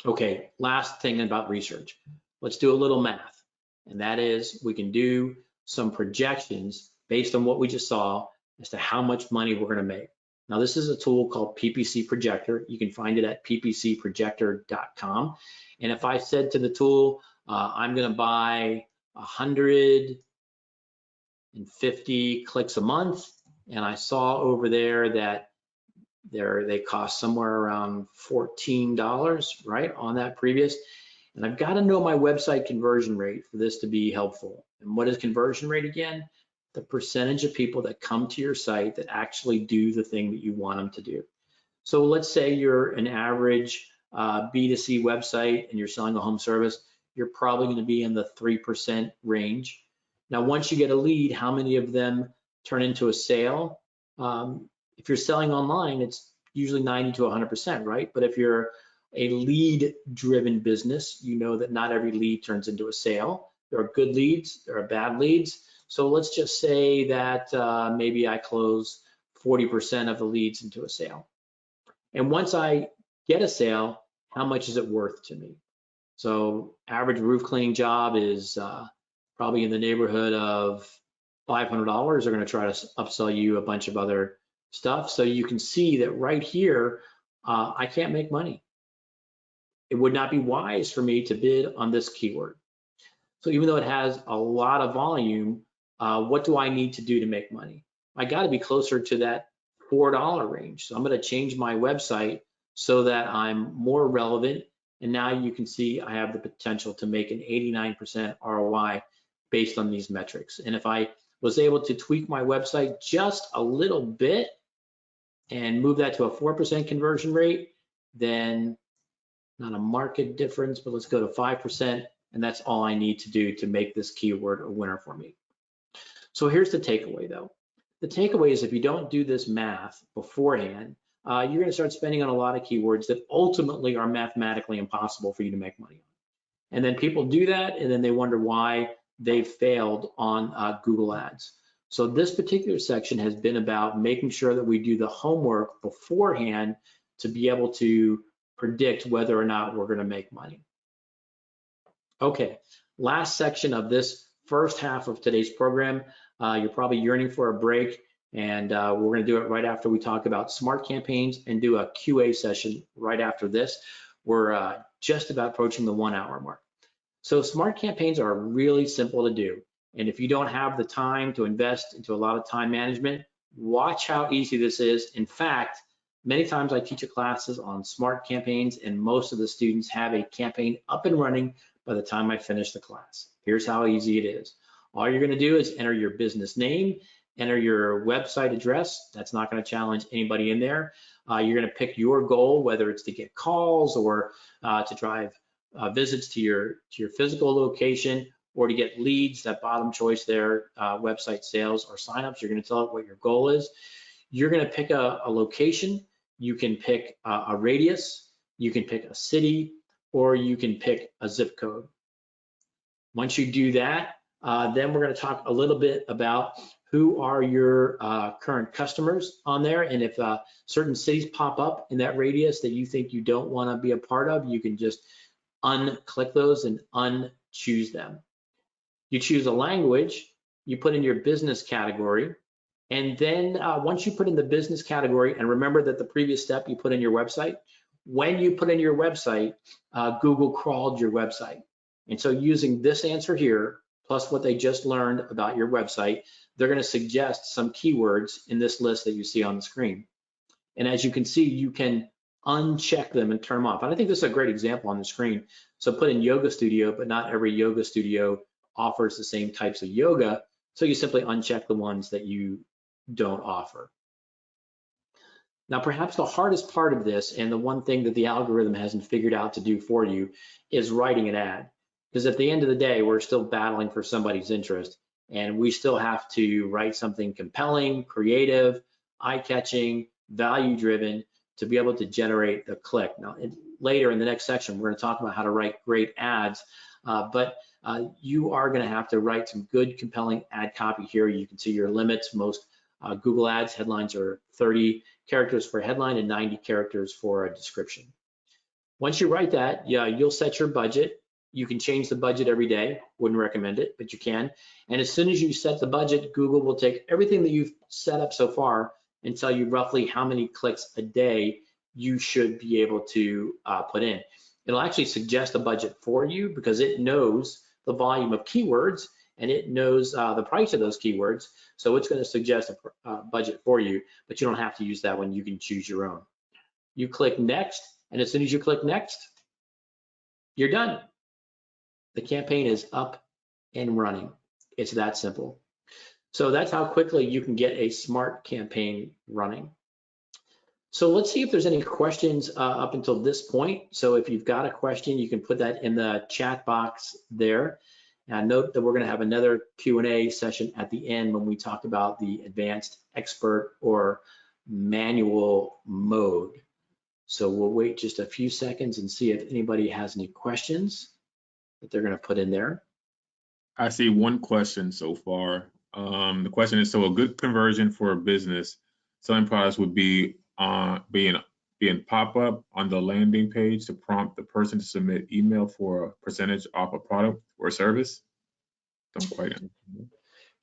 Okay, last thing about research. Let's do a little math. And that is, we can do some projections based on what we just saw as to how much money we're going to make. Now, this is a tool called PPC Projector. You can find it at ppcprojector.com. And if I said to the tool, I'm going to buy 150 clicks a month, and I saw over there that they cost somewhere around $14, right, on that previous. And I've got to know my website conversion rate for this to be helpful. And what is conversion rate again? The percentage of people that come to your site that actually do the thing that you want them to do. So let's say you're an average B2C website and you're selling a home service, you're probably going to be in the 3% range. Now, once you get a lead, how many of them turn into a sale? If you're selling online, it's usually 90 to 100%, right? But if you're a lead-driven business, you know that not every lead turns into a sale. There are good leads, there are bad leads. So let's just say that maybe I close 40% of the leads into a sale. And once I get a sale, how much is it worth to me? So average roof cleaning job is probably in the neighborhood of $500. They're going to try to upsell you a bunch of other stuff. So you can see that right here, I can't make money. It would not be wise for me to bid on this keyword. So even though it has a lot of volume, what do I need to do to make money? I got to be closer to that $4 range. So I'm going to change my website so that I'm more relevant. And now you can see I have the potential to make an 89% ROI based on these metrics. And if I was able to tweak my website just a little bit and move that to a 4% conversion rate, then not a market difference, but let's go to 5%. And that's all I need to do to make this keyword a winner for me. So here's the takeaway though. The takeaway is if you don't do this math beforehand, you're going to start spending on a lot of keywords that ultimately are mathematically impossible for you to make money on. And then people do that, and then they wonder why they failed on Google Ads. So this particular section has been about making sure that we do the homework beforehand to be able to predict whether or not we're going to make money. Okay, last section of this first half of today's program. You're probably yearning for a break, and we're going to do it right after we talk about smart campaigns and do a QA session right after this. We're just about approaching the 1 hour mark. So smart campaigns are really simple to do. And if you don't have the time to invest into a lot of time management, watch how easy this is. In fact, Many times I teach classes on smart campaigns, and most of the students have a campaign up and running by the time I finish the class. Here's how easy it is. All you're gonna do is enter your business name, enter your website address. That's not gonna challenge anybody in there. You're gonna pick your goal, whether it's to get calls or to drive visits to your physical location, or to get leads, that bottom choice there, website sales or signups. You're gonna tell it what your goal is. You're gonna pick a location. You can pick a radius, you can pick a city, or you can pick a zip code. Once you do that, then we're gonna talk a little bit about who are your current customers on there. And if certain cities pop up in that radius that you think you don't wanna be a part of, you can just unclick those and unchoose them. You choose a language, you put in your business category, and then once you put in the business category, and remember that the previous step you put in your website, when you put in your website, Google crawled your website. And so using this answer here, plus what they just learned about your website, they're gonna suggest some keywords in this list that you see on the screen. And as you can see, you can uncheck them and turn them off. And I think this is a great example on the screen. So put in yoga studio, but not every yoga studio offers the same types of yoga. So you simply uncheck the ones that you don't offer. Now, perhaps the hardest part of this, and the one thing that the algorithm hasn't figured out to do for you, is writing an ad. Because at the end of the day, we're still battling for somebody's interest, and we still have to write something compelling, creative, eye-catching, value-driven to be able to generate the click. Now, later in the next section, we're going to talk about how to write great ads, but you are going to have to write some good, compelling ad copy here. You can see your limits. Most Google Ads headlines are 30 characters for a headline and 90 characters for a description. Once you write that, you'll set your budget. You can change the budget every day. Wouldn't recommend it, but you can. And as soon as you set the budget, Google will take everything that you've set up so far and tell you roughly how many clicks a day you should be able to put in. It'll actually suggest a budget for you because it knows the volume of keywords and it knows the price of those keywords. So it's going to suggest a budget for you, but you don't have to use that one. You can choose your own. You click next, and as soon as you click next, you're done. The campaign is up and running. It's that simple. So that's how quickly you can get a smart campaign running. So let's see if there's any questions up until this point. So if you've got a question, you can put that in the chat box there. And note that we're going to have another Q&A session at the end when we talk about the advanced, expert, or manual mode. So we'll wait just a few seconds and see if anybody has any questions that they're going to put in there. I see one question so far. The question is, so a good conversion for a business selling products would be being pop-up on the landing page to prompt the person to submit email for a percentage off a product or service? Don't quite understand.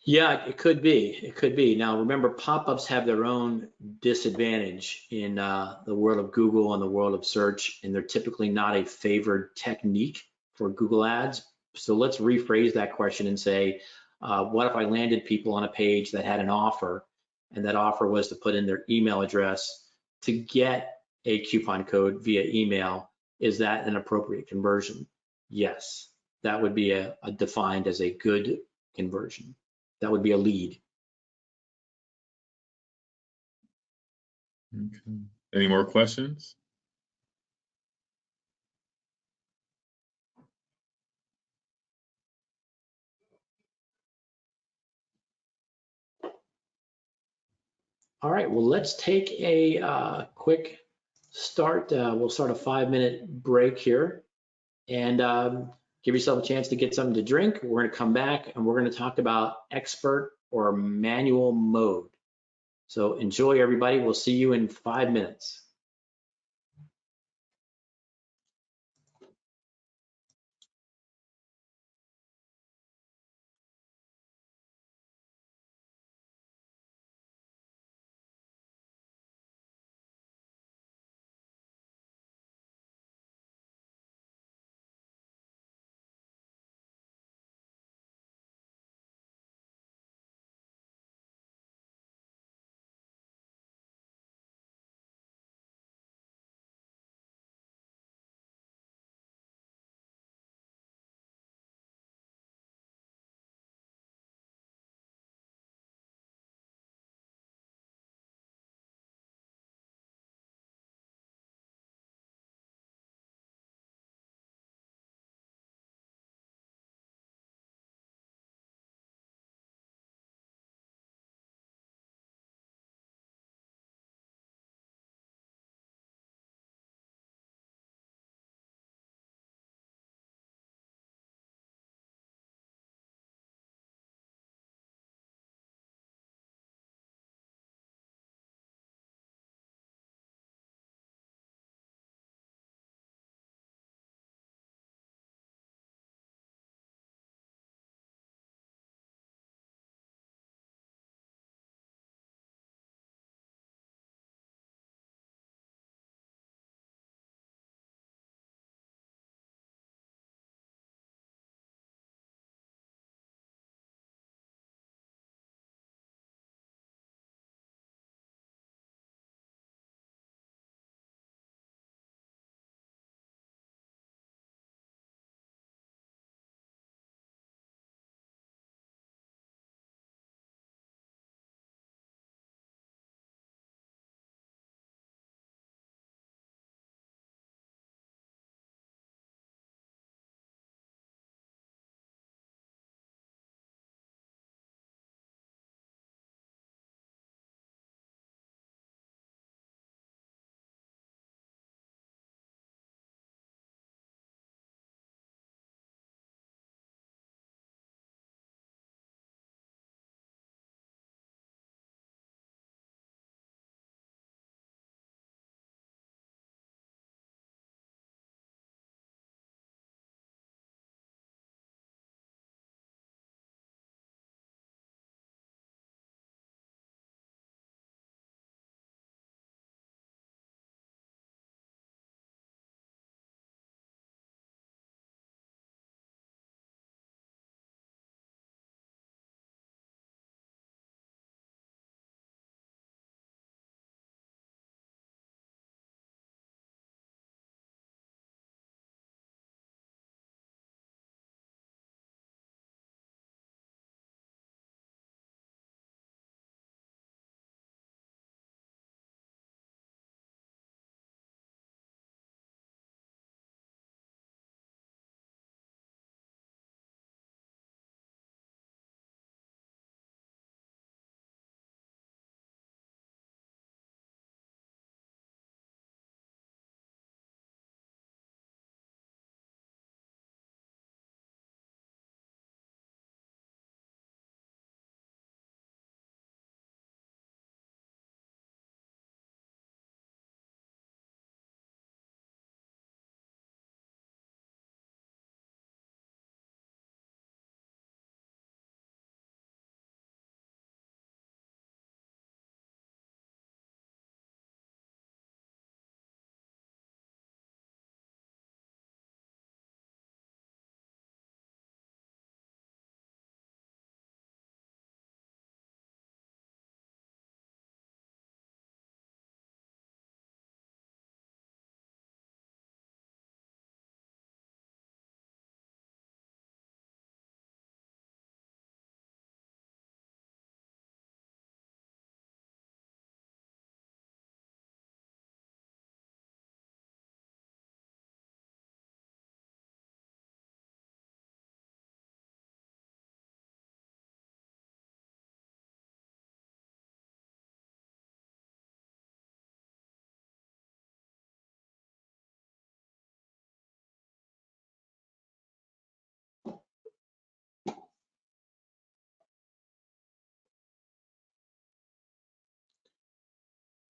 Yeah, it could be. It could be. Now, remember, pop-ups have their own disadvantage in the world of Google and the world of search, and they're typically not a favored technique for Google Ads. So let's rephrase that question and say, what if I landed people on a page that had an offer, and that offer was to put in their email address to get a coupon code via email? Is that an appropriate conversion? Yes, that would be defined as a good conversion. That would be a lead. Okay. Any more questions? All right, well, let's take a quick start. We'll start a 5-minute break here and give yourself a chance to get something to drink. We're gonna come back and we're gonna talk about expert or manual mode. So enjoy, everybody. We'll see you in 5 minutes.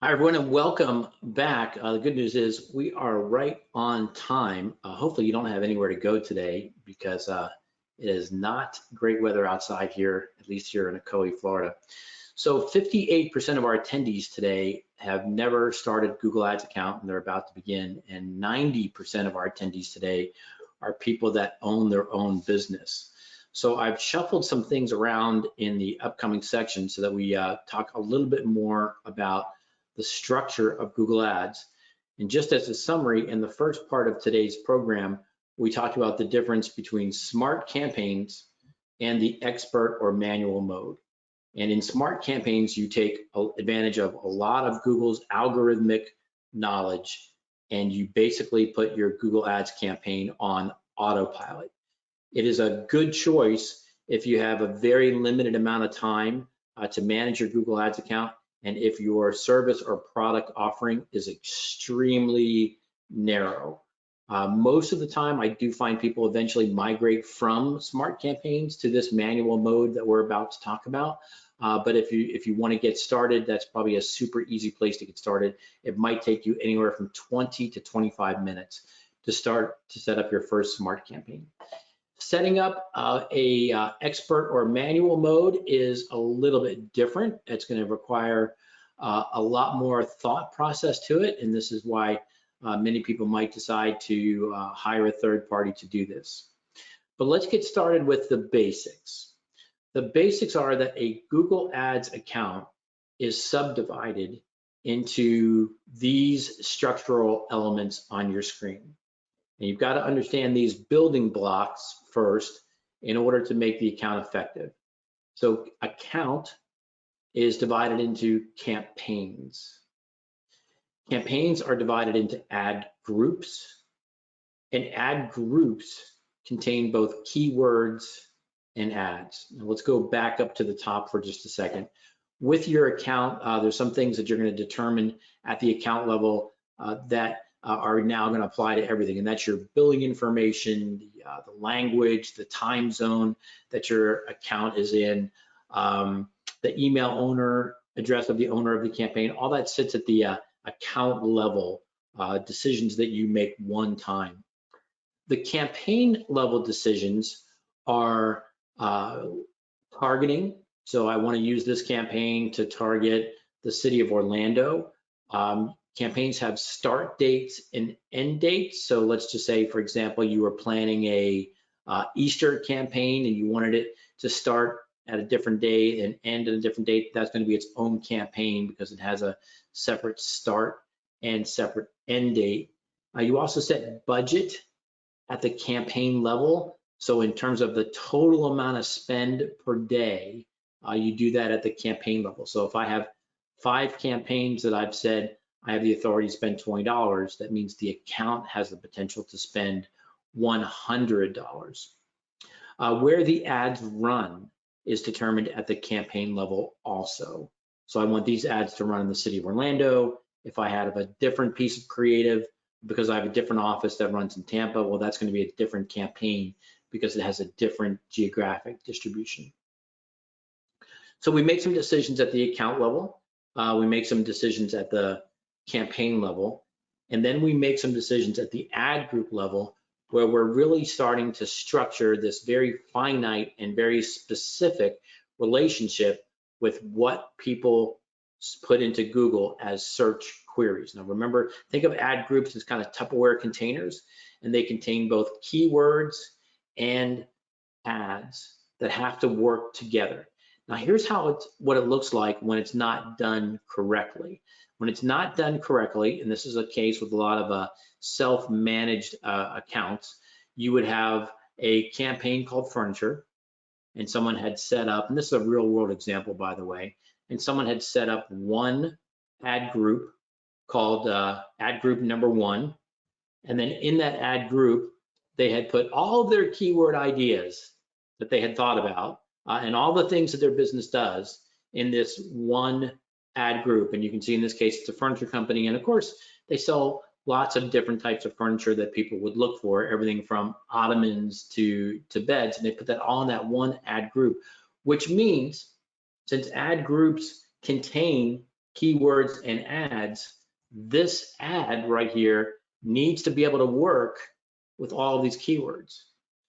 Hi, everyone, and welcome back. The good news is we are right on time. Hopefully you don't have anywhere to go today because it is not great weather outside here, at least here in Ocoee, Florida. So 58% of our attendees today have never started Google Ads account and they're about to begin. And 90% of our attendees today are people that own their own business. So I've shuffled some things around in the upcoming section so that we talk a little bit more about the structure of Google Ads. And just as a summary, in the first part of today's program, we talked about the difference between smart campaigns and the expert or manual mode. And in smart campaigns, you take advantage of a lot of Google's algorithmic knowledge, and you basically put your Google Ads campaign on autopilot. It is a good choice if you have a very limited amount of time to manage your Google Ads account, and if your service or product offering is extremely narrow. Most of the time, I do find people eventually migrate from smart campaigns to this manual mode that we're about to talk about. But if you want to get started, that's probably a super easy place to get started. It might take you anywhere from 20 to 25 minutes to set up your first smart campaign. Setting up a expert or manual mode is a little bit different. It's going to require a lot more thought process to it, and this is why many people might decide to hire a third party to do this. But let's get started with the basics. The basics are that a Google Ads account is subdivided into these structural elements on your screen. And you've got to understand these building blocks first in order to make the account effective. So account is divided into campaigns. Campaigns are divided into ad groups, and ad groups contain both keywords and ads. Now let's go back up to the top for just a second. With your account, there's some things that you're going to determine at the account level that are now going to apply to everything, and that's your billing information, the language, the time zone that your account is in, the email owner address of the owner of the campaign. All that sits at the account level, decisions that you make one time. The campaign level decisions are targeting. So I want to use this campaign to target the city of Orlando. Campaigns have start dates and end dates. So let's just say, for example, you were planning a Easter campaign and you wanted it to start at a different date and end at a different date. That's going to be its own campaign because it has a separate start and separate end date. You also set budget at the campaign level. So in terms of the total amount of spend per day, you do that at the campaign level. So if I have 5 campaigns that I've said I have the authority to spend $20, that means the account has the potential to spend $100. Where the ads run is determined at the campaign level also. So I want these ads to run in the city of Orlando. If I have a different piece of creative, because I have a different office that runs in Tampa, well, that's going to be a different campaign because it has a different geographic distribution. So we make some decisions at the account level. We make some decisions at the campaign level, and then we make some decisions at the ad group level where we're really starting to structure this very finite and very specific relationship with what people put into Google as search queries. Now remember, think of ad groups as kind of Tupperware containers, and they contain both keywords and ads that have to work together. Now here's what it looks like when it's not done correctly. When it's not done correctly, and this is a case with a lot of self-managed accounts, you would have a campaign called furniture, and someone had set up, and this is a real world example, by the way, and someone had set up one ad group called ad group number 1, and then in that ad group, they had put all of their keyword ideas that they had thought about and all the things that their business does in this one ad group. And you can see in this case, it's a furniture company. And of course, they sell lots of different types of furniture that people would look for, everything from ottomans to beds. And they put that all in that one ad group, which means since ad groups contain keywords and ads, this ad right here needs to be able to work with all of these keywords.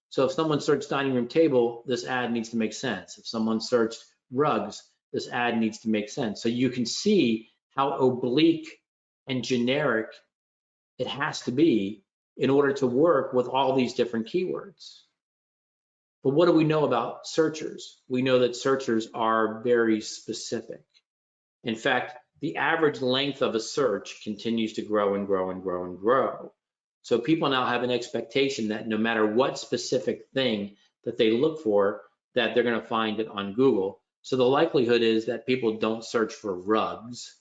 So if someone searched dining room table, this ad needs to make sense. If someone searched rugs, this ad needs to make sense. So you can see how oblique and generic it has to be in order to work with all these different keywords. But what do we know about searchers? We know that searchers are very specific. In fact, the average length of a search continues to grow and grow and grow and grow. So people now have an expectation that no matter what specific thing that they look for, that they're going to find it on Google. So the likelihood is that people don't search for rugs.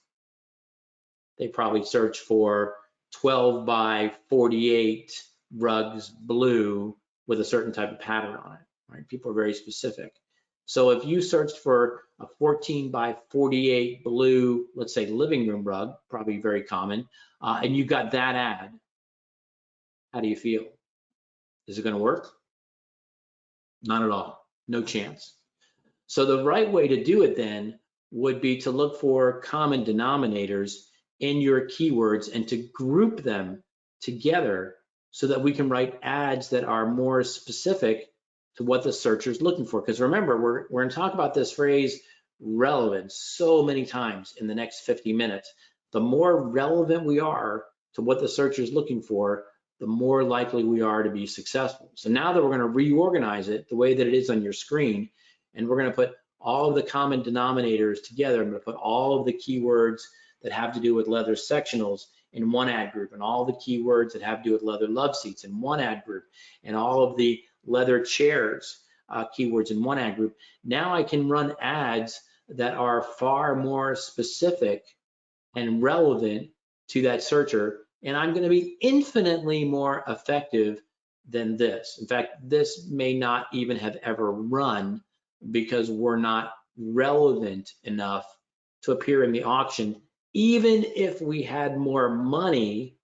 They probably search for 12 by 48 rugs blue with a certain type of pattern on it, right? People are very specific. So if you searched for a 14 by 48 blue, let's say living room rug, probably very common, and you got that ad, how do you feel? Is it going to work? Not at all, no chance. So the right way to do it then would be to look for common denominators in your keywords and to group them together so that we can write ads that are more specific to what the searcher is looking for. Because remember, we're going to talk about this phrase relevance so many times in the next 50 minutes. The more relevant we are to what the searcher is looking for, the more likely we are to be successful. So now that we're going to reorganize it the way that it is on your screen, and we're going to put all of the common denominators together, I'm going to put all of the keywords that have to do with leather sectionals in one ad group, and all the keywords that have to do with leather love seats in one ad group, and all of the leather chairs keywords in one ad group. Now I can run ads that are far more specific and relevant to that searcher, and I'm going to be infinitely more effective than this. In fact, this may not even have ever run because we're not relevant enough to appear in the auction, even if we had more money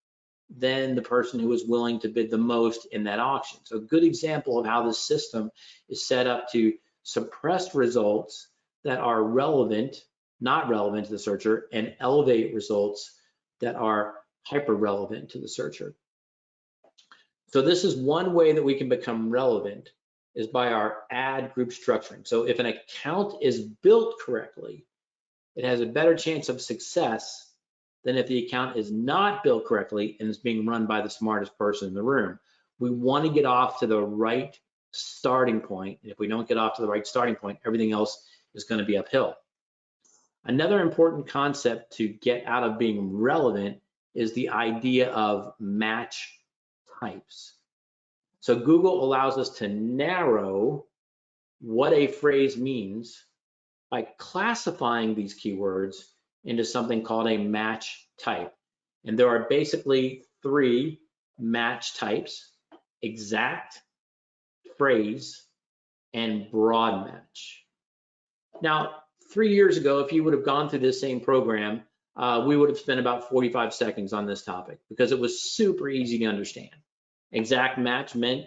than the person who was willing to bid the most in that auction. So a good example of how this system is set up to suppress results that are relevant, not relevant to the searcher, and elevate results that are hyper relevant to the searcher. So this is one way that we can become relevant, is by our ad group structuring. So if an account is built correctly, it has a better chance of success than if the account is not built correctly and is being run by the smartest person in the room. We want to get off to the right starting point. And if we don't get off to the right starting point, everything else is going to be uphill. Another important concept to get out of being relevant is the idea of match types. So Google allows us to narrow what a phrase means by classifying these keywords into something called a match type. And there are basically three match types: exact, phrase, and broad match. Now, 3 years ago, if you would have gone through this same program, we would have spent about 45 seconds on this topic because it was super easy to understand. Exact match meant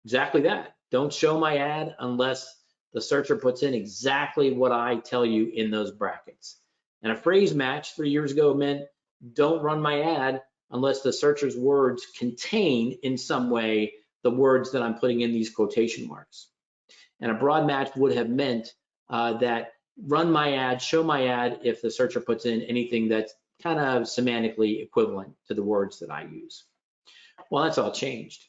exactly that. Don't show my ad unless the searcher puts in exactly what I tell you in those brackets. And a phrase match 3 years ago meant don't run my ad unless the searcher's words contain in some way the words that I'm putting in these quotation marks. And a broad match would have meant that run my ad, show my ad if the searcher puts in anything that's kind of semantically equivalent to the words that I use. Well, that's all changed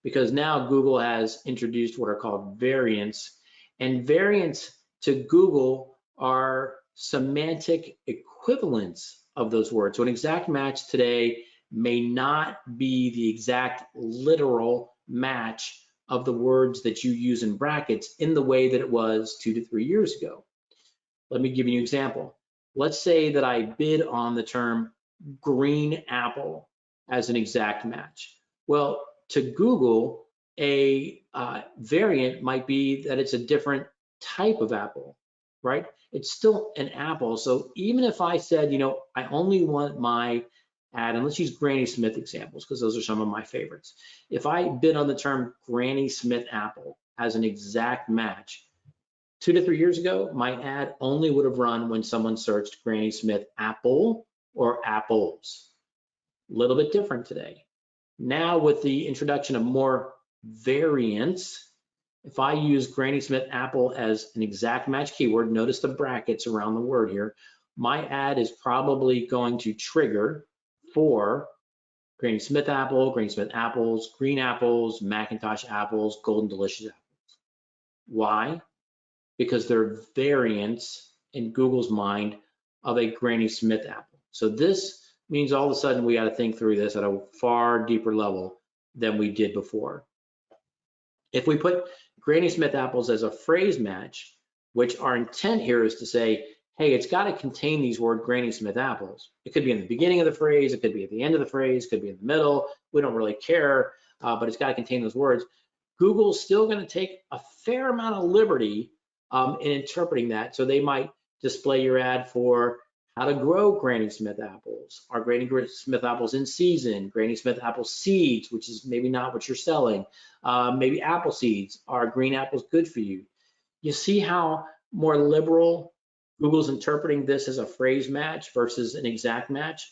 because now Google has introduced what are called variants, and variants to Google are semantic equivalents of those words. So an exact match today may not be the exact literal match of the words that you use in brackets in the way that it was 2 to 3 years ago. Let me give you an example. Let's say that I bid on the term green apple as an exact match. Well, to Google, a variant might be that it's a different type of apple, right? It's still an apple. So even if I said, you know, I only want my ad, and let's use Granny Smith examples because those are some of my favorites. If I bid on the term Granny Smith apple as an exact match, 2 to 3 years ago, my ad only would have run when someone searched Granny Smith apple or apples. A little bit different today. Now with the introduction of more variants, if I use Granny Smith apple as an exact match keyword, notice the brackets around the word here, my ad is probably going to trigger for Granny Smith apple, Granny Smith apples, green apples, Macintosh apples, golden delicious apples. Why? Because they're variants in Google's mind of a Granny Smith apple. So this means all of a sudden we got to think through this at a far deeper level than we did before. If we put Granny Smith apples as a phrase match, which our intent here is to say, hey, it's got to contain these word Granny Smith apples. It could be in the beginning of the phrase, it could be at the end of the phrase, it could be in the middle. We don't really care, but it's got to contain those words. Google's still going to take a fair amount of liberty in interpreting that. So they might display your ad for how to grow Granny Smith apples. Are Granny Smith apples in season? Granny Smith apple seeds, which is maybe not what you're selling. Maybe apple seeds. Are green apples good for you? You see how more liberal Google's interpreting this as a phrase match versus an exact match.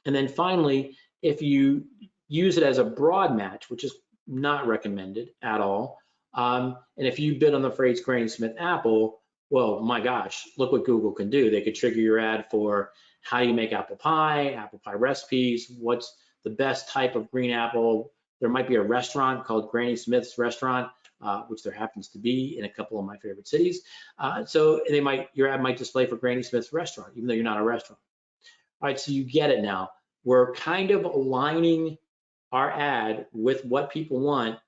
And then finally, if you use it as a broad match, which is not recommended at all, and if you bid on the phrase Granny Smith apple, well, my gosh, look what Google can do. They could trigger your ad for how you make apple pie recipes, what's the best type of green apple. There might be a restaurant called Granny Smith's Restaurant, which there happens to be in a couple of my favorite cities. So your ad might display for Granny Smith's Restaurant, even though you're not a restaurant. All right, so you get it now. We're kind of aligning our ad with what people want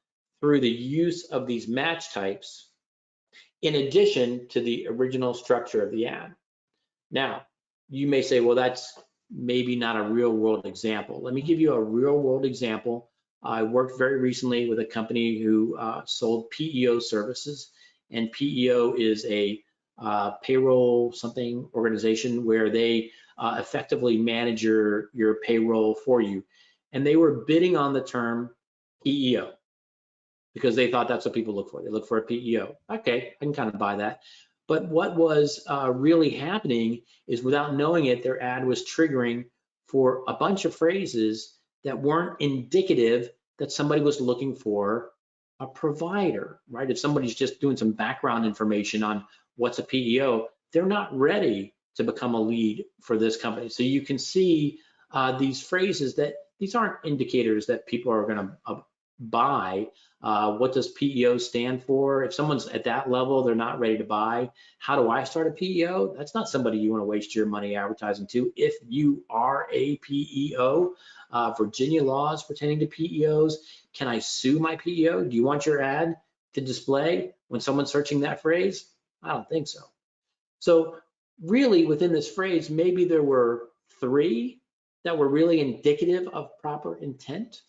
through the use of these match types, in addition to the original structure of the ad. Now, you may say, well, that's maybe not a real world example. Let me give you a real world example. I worked very recently with a company who sold PEO services, and PEO is a payroll something organization where they effectively manage your payroll for you. And they were bidding on the term PEO, because they thought that's what people look for. They look for a PEO. Okay, I can kind of buy that. But what was really happening is, without knowing it, their ad was triggering for a bunch of phrases that weren't indicative that somebody was looking for a provider, right? If somebody's just doing some background information on what's a PEO, they're not ready to become a lead for this company. So you can see these phrases that these aren't indicators that people are going to buy. What does PEO stand for? If someone's at that level, they're not ready to buy. How do I start a PEO? That's not somebody you want to waste your money advertising to. If you are a PEO, Virginia laws pertaining to PEOs, can I sue my PEO? Do you want your ad to display when someone's searching that phrase? I don't think so. So really, within this phrase, maybe there were 3 that were really indicative of proper intent.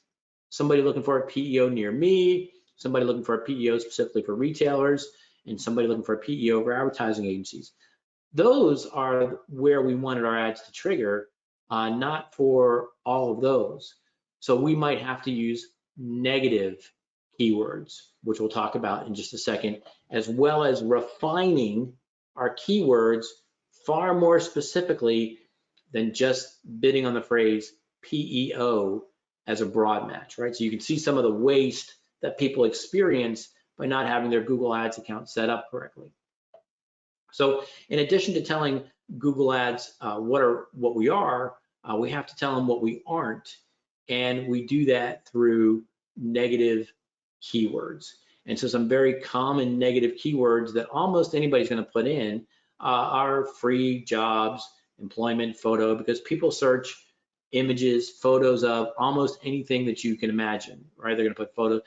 Somebody looking for a PEO near me, somebody looking for a PEO specifically for retailers, and somebody looking for a PEO for advertising agencies. Those are where we wanted our ads to trigger, not for all of those. So we might have to use negative keywords, which we'll talk about in just a second, as well as refining our keywords far more specifically than just bidding on the phrase PEO as a broad match, right? So you can see some of the waste that people experience by not having their Google Ads account set up correctly. So in addition to telling Google Ads what we are, we have to tell them what we aren't, and we do that through negative keywords. And so some very common negative keywords that almost anybody's going to put in are free, jobs, employment, photo, because people search images, photos of almost anything that you can imagine, right? They're going to put photos.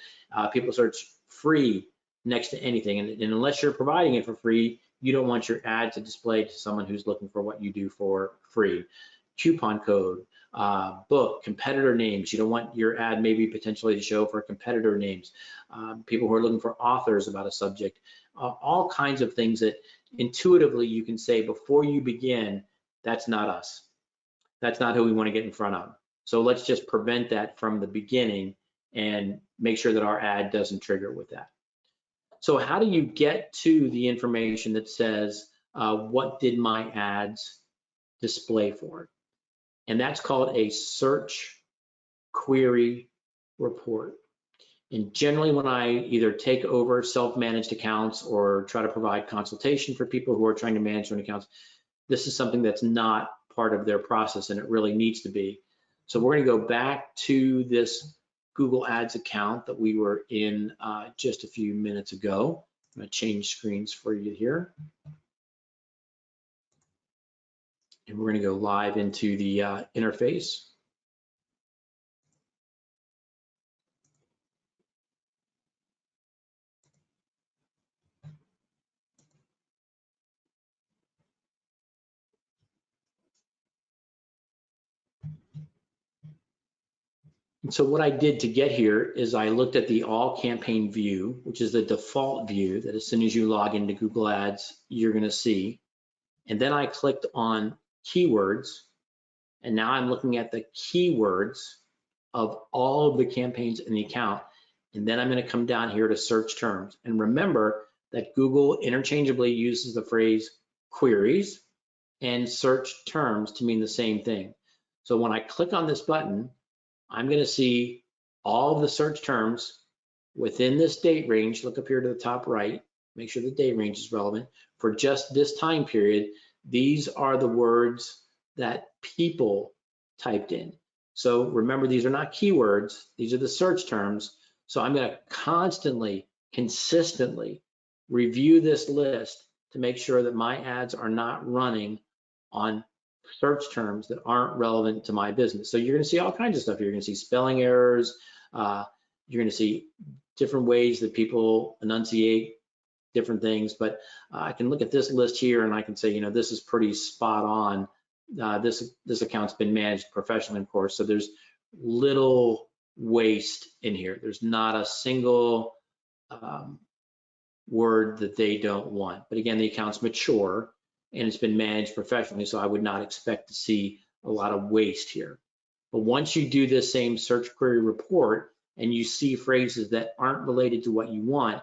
People search free next to anything, and unless you're providing it for free, you don't want your ad to display to someone who's looking for what you do for free. Coupon code, book, competitor names. You don't want your ad maybe potentially to show for competitor names. People who are looking for authors about a subject. All kinds of things that intuitively you can say before you begin, that's not us. That's not who we want to get in front of. So let's just prevent that from the beginning and make sure that our ad doesn't trigger with that. So how do you get to the information that says, what did my ads display for? And that's called a search query report. And generally when I either take over self-managed accounts or try to provide consultation for people who are trying to manage their own accounts, this is something that's not part of their process, and it really needs to be. So we're going to go back to this Google Ads account that we were in just a few minutes ago. I'm going to change screens for you here. And we're going to go live into the interface. And so what I did to get here is I looked at the all campaign view, which is the default view that as soon as you log into Google Ads, you're going to see. And then I clicked on keywords. And now I'm looking at the keywords of all of the campaigns in the account. And then I'm going to come down here to search terms. And remember that Google interchangeably uses the phrase queries and search terms to mean the same thing. So when I click on this button, I'm going to see all of the search terms within this date range. Look up here to the top right, make sure the date range is relevant for just this time period. These are the words that people typed in. So remember, these are not keywords, these are the search terms. So I'm going to constantly, consistently review this list to make sure that my ads are not running on search terms that aren't relevant to my business. So you're going to see all kinds of stuff. You're going to see spelling errors. You're going to see different ways that people enunciate different things. But I can look at this list here and I can say, you know, this is pretty spot on. This account's been managed professionally, of course. So there's little waste in here. There's not a single word that they don't want. But again, the account's mature and it's been managed professionally, so I would not expect to see a lot of waste here. But once you do this same search query report and you see phrases that aren't related to what you want,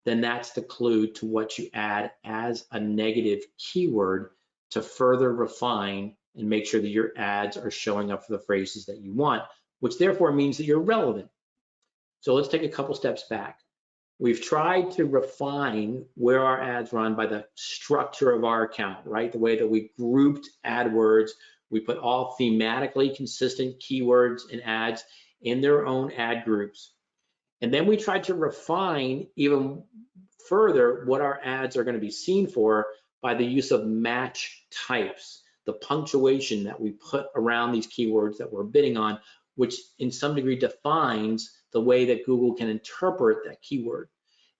then that's the clue to what you add as a negative keyword to further refine and make sure that your ads are showing up for the phrases that you want, which therefore means that you're relevant. So let's take a couple steps back. We've tried to refine where our ads run by the structure of our account, right? The way that we grouped AdWords, we put all thematically consistent keywords and ads in their own ad groups. And then we tried to refine even further what our ads are going to be seen for by the use of match types, the punctuation that we put around these keywords that we're bidding on, which in some degree defines the way that Google can interpret that keyword.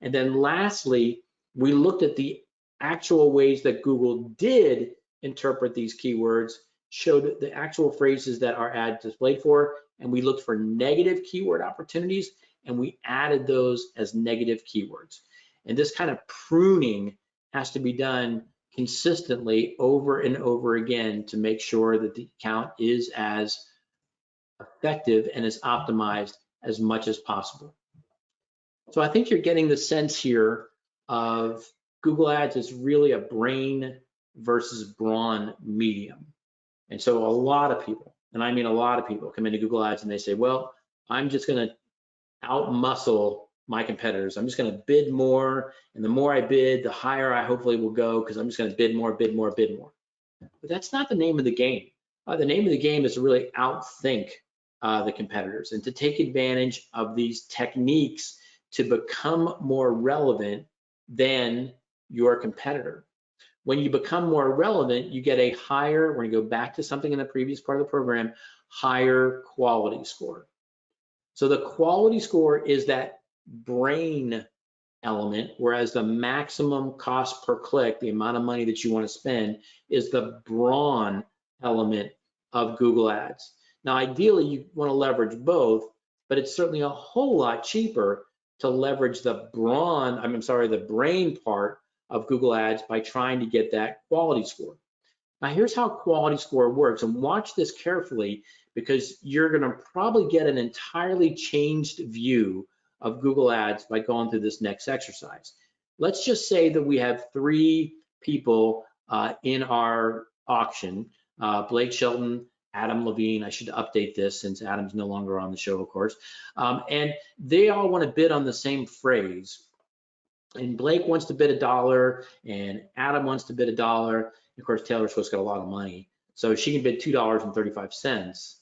And then lastly, we looked at the actual ways that Google did interpret these keywords, showed the actual phrases that our ad displayed for, and we looked for negative keyword opportunities, and we added those as negative keywords. And this kind of pruning has to be done consistently over and over again to make sure that the account is as effective and as optimized as much as possible. So I think you're getting the sense here of Google Ads is really a brain versus brawn medium. And so a lot of people, and I mean a lot of people, come into Google Ads and they say, well, I'm just going to outmuscle my competitors. I'm just going to bid more, and the more I bid, the higher I hopefully will go because I'm just going to bid more, bid more, bid more. But that's not the name of the game. The name of the game is to really outthink the competitors and to take advantage of these techniques to become more relevant than your competitor. When you become more relevant, you get a higher, we're going to go back to something in the previous part of the program, higher quality score. So the quality score is that brain element, whereas the maximum cost per click, the amount of money that you want to spend, is the brawn element of Google Ads. Now, ideally, you want to leverage both, but it's certainly a whole lot cheaper to leverage the brain part of Google Ads by trying to get that quality score. Now, here's how quality score works, and watch this carefully because you're going to probably get an entirely changed view of Google Ads by going through this next exercise. let's just say that we have 3 people in our auction, Blake Shelton, Adam Levine. I should update this since Adam's no longer on the show, of course. And they all want to bid on the same phrase. And Blake wants to bid $1, and Adam wants to bid $1. Of course, Taylor Swift's got a lot of money, so she can bid $2.35.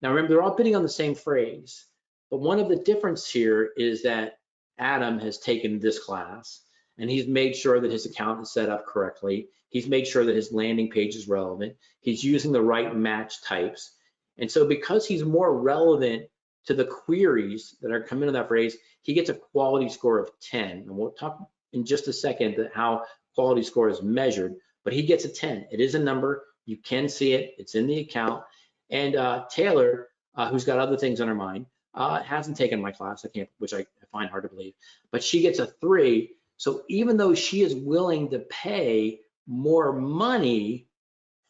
Now remember, they're all bidding on the same phrase, but one of the difference here is that Adam has taken this class, and he's made sure that his account is set up correctly. He's made sure that his landing page is relevant. He's using the right match types. And so because he's more relevant to the queries that are coming in that phrase, he gets a quality score of 10. And we'll talk in just a second how quality score is measured, but he gets a 10. It is a number. You can see it. It's in the account. And Taylor, who's got other things on her mind, hasn't taken my class, which I find hard to believe, but she gets a 3. So even though she is willing to pay more money,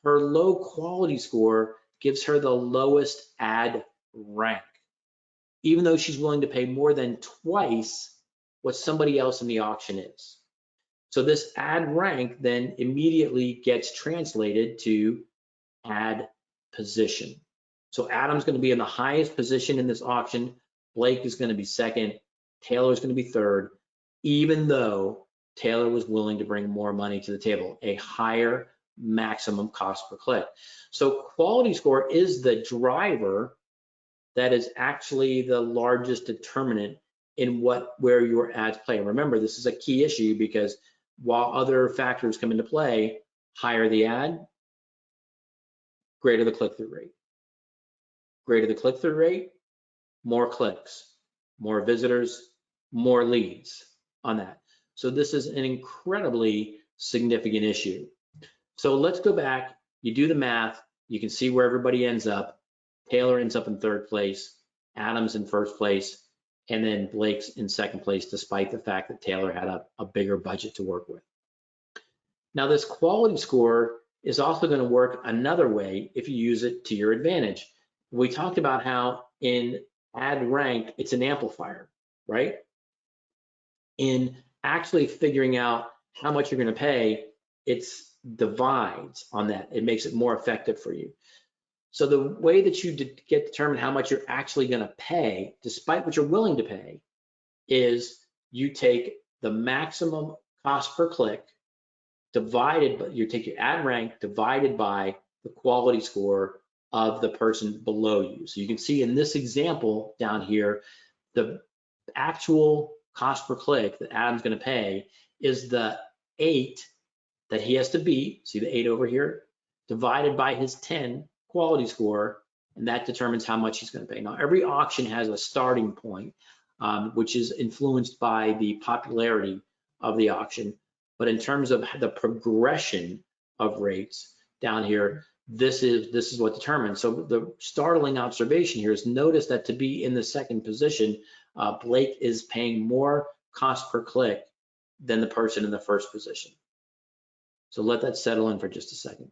her low quality score gives her the lowest ad rank, even though she's willing to pay more than twice what somebody else in the auction is. So this ad rank then immediately gets translated to ad position. So Adam's going to be in the highest position in this auction. Blake is going to be second. Taylor is going to be third, even though Taylor was willing to bring more money to the table, a higher maximum cost per click. So quality score is the driver that is actually the largest determinant in where your ads play. And remember, this is a key issue because while other factors come into play, higher the ad, greater the click-through rate. Greater the click-through rate, more clicks, more visitors, more leads on that. So this is an incredibly significant issue. So let's go back, you do the math, you can see where everybody ends up. Taylor ends up in 3rd place, Adam's in 1st place, and then Blake's in 2nd place, despite the fact that Taylor had a bigger budget to work with. Now this quality score is also going to work another way if you use it to your advantage. We talked about how in ad rank, it's an amplifier, right? In actually figuring out how much you're going to pay, it's divides on that. It makes it more effective for you. So the way that you determine how much you're actually going to pay, despite what you're willing to pay, is you take the maximum cost per click divided by, you take your ad rank divided by the quality score of the person below you. So you can see in this example down here, the actual cost per click that Adam's going to pay is the 8 that he has to beat, see the 8 over here, divided by his 10 quality score, and that determines how much he's going to pay. Now, every auction has a starting point, which is influenced by the popularity of the auction. But in terms of the progression of rates down here, this is what determines. So the startling observation here is notice that to be in the 2nd position, Blake is paying more cost per click than the person in the 1st position. So let that settle in for just a second.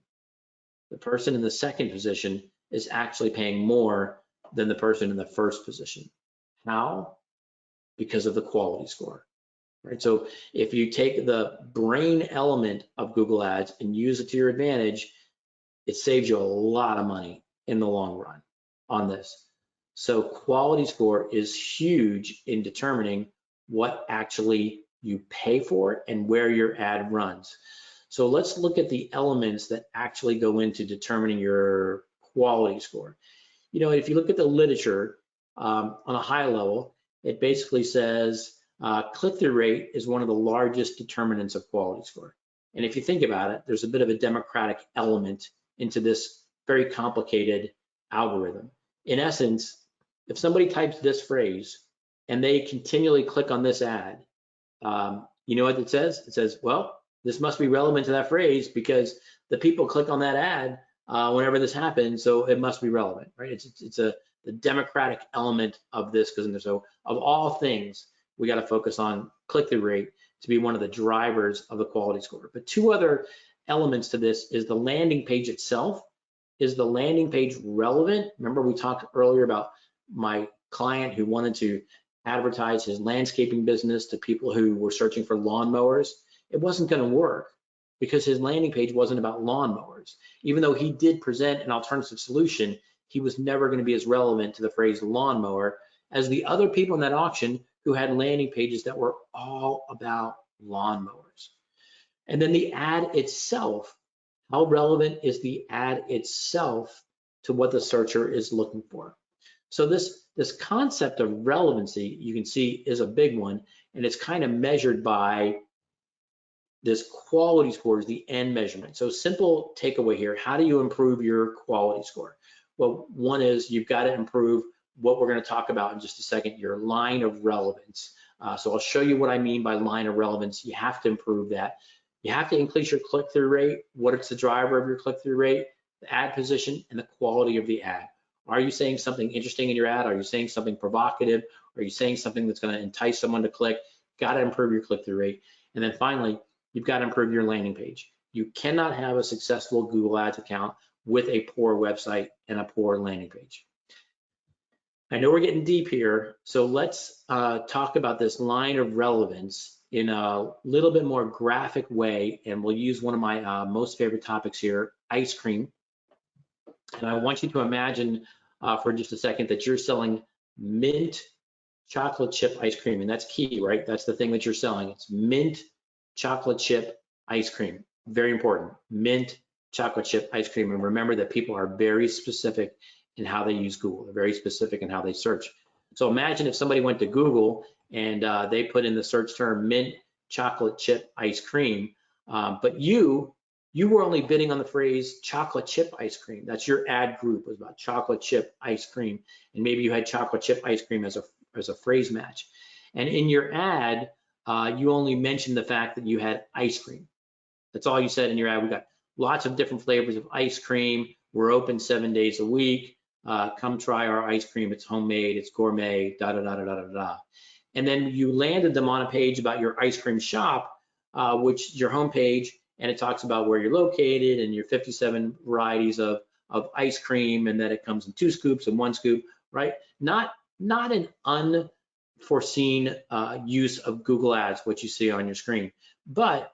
The person in the 2nd position is actually paying more than the person in the 1st position. How? Because of the quality score, right? So if you take the brain element of Google Ads and use it to your advantage, it saves you a lot of money in the long run on this. So quality score is huge in determining what actually you pay for and where your ad runs. So let's look at the elements that actually go into determining your quality score. You know, if you look at the literature on a high level, it basically says click-through rate is one of the largest determinants of quality score. And if you think about it, there's a bit of a democratic element into this very complicated algorithm. In essence, if somebody types this phrase and they continually click on this ad, you know what it says? It says, well, this must be relevant to that phrase because the people click on that ad whenever this happens, so it must be relevant, right? It's the democratic element of this, because so of all things, we got to focus on click-through rate to be one of the drivers of the quality score. But 2 other elements to this is the landing page itself. Is the landing page relevant? Remember we talked earlier about my client who wanted to advertise his landscaping business to people who were searching for lawnmowers, it wasn't going to work because his landing page wasn't about lawnmowers. Even though he did present an alternative solution, he was never going to be as relevant to the phrase lawnmower as the other people in that auction who had landing pages that were all about lawnmowers. And then the ad itself, how relevant is the ad itself to what the searcher is looking for? So this concept of relevancy, you can see, is a big one, and it's kind of measured by this quality score is the end measurement. So simple takeaway here, how do you improve your quality score? Well, one is you've got to improve what we're going to talk about in just a second, your line of relevance. So I'll show you what I mean by line of relevance. You have to improve that. You have to increase your click-through rate. What is the driver of your click-through rate? The ad position and the quality of the ad. Are you saying something interesting in your ad? Are you saying something provocative? Are you saying something that's going to entice someone to click? Got to improve your click-through rate. And then finally, you've got to improve your landing page. You cannot have a successful Google Ads account with a poor website and a poor landing page. I know we're getting deep here, so let's talk about this line of relevance in a little bit more graphic way, and we'll use one of my most favorite topics here, ice cream. And I want you to imagine for just a second that you're selling mint chocolate chip ice cream, and that's key, right? That's the thing that you're selling. It's mint chocolate chip ice cream. Very important, mint chocolate chip ice cream. And remember that people are very specific in how they use Google. They're very specific in how they search. So imagine if somebody went to Google and they put in the search term mint chocolate chip ice cream, but you were only bidding on the phrase chocolate chip ice cream. That's your ad group, was about chocolate chip ice cream. And maybe you had chocolate chip ice cream as a phrase match. And in your ad, you only mentioned the fact that you had ice cream. That's all you said in your ad. We got lots of different flavors of ice cream. We're open 7 days a week. Come try our ice cream. It's homemade, it's gourmet, da da da da da da da. And then you landed them on a page about your ice cream shop, which is your homepage, and it talks about where you're located and your 57 varieties of ice cream, and that it comes in 2 scoops and 1 scoop, right? Not an unforeseen use of Google Ads, what you see on your screen, but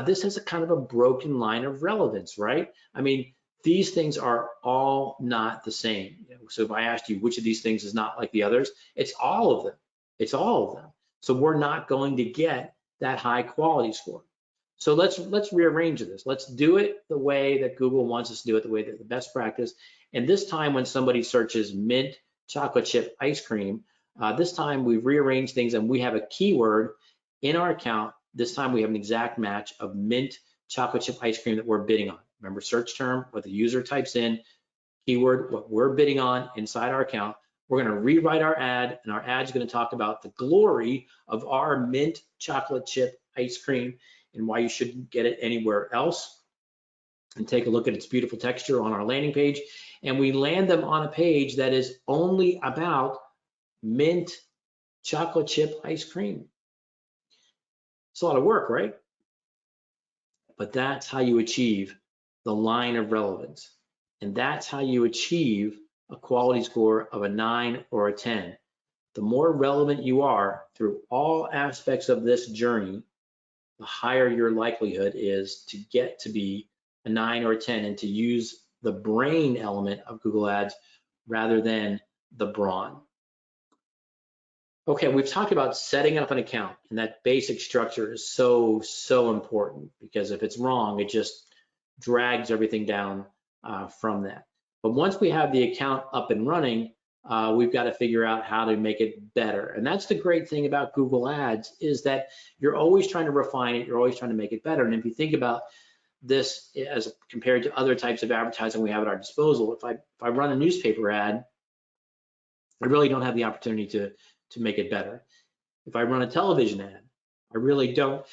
this has a kind of a broken line of relevance, right? I mean, these things are all not the same. So if I asked you which of these things is not like the others, it's all of them. It's all of them. So we're not going to get that high quality score. So let's rearrange this. Let's do it the way that Google wants us to do it, the way that the best practice. And this time when somebody searches mint chocolate chip ice cream, this time we've rearranged things and we have a keyword in our account. This time we have an exact match of mint chocolate chip ice cream that we're bidding on. Remember, search term, what the user types in, keyword, what we're bidding on inside our account. We're going to rewrite our ad, and our ad is going to talk about the glory of our mint chocolate chip ice cream and why you shouldn't get it anywhere else. And take a look at its beautiful texture on our landing page. And we land them on a page that is only about mint chocolate chip ice cream. It's a lot of work, right? But that's how you achieve the line of relevance. And that's how you achieve a quality score of a 9 or a 10. The more relevant you are through all aspects of this journey, the higher your likelihood is to get to be a 9 or a 10 and to use the brain element of Google Ads rather than the brawn. Okay, we've talked about setting up an account, and that basic structure is so important, because if it's wrong, it just drags everything down from that. But once we have the account up and running, we've got to figure out how to make it better. And that's the great thing about Google Ads, is that you're always trying to refine it, you're always trying to make it better. And if you think about this as compared to other types of advertising we have at our disposal, if I run a newspaper ad, I really don't have the opportunity to make it better. If I run a television ad, I really don't,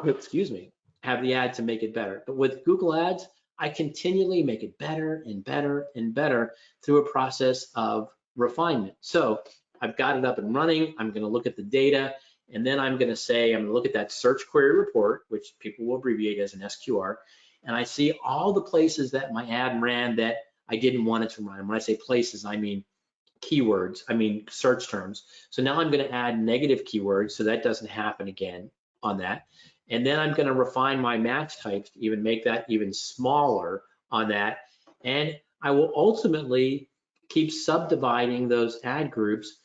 excuse me, have the ad to make it better. But with Google Ads, I continually make it better and better and better through a process of refinement. So I've got it up and running. I'm going to look at the data, and then I'm going to say, I'm going to look at that search query report, which people will abbreviate as an SQR, and I see all the places that my ad ran that I didn't want it to run. And when I say places, I mean keywords, search terms. So now I'm going to add negative keywords so that doesn't happen again on that. And then I'm going to refine my match types to even make that even smaller on that. And I will ultimately keep subdividing those ad groups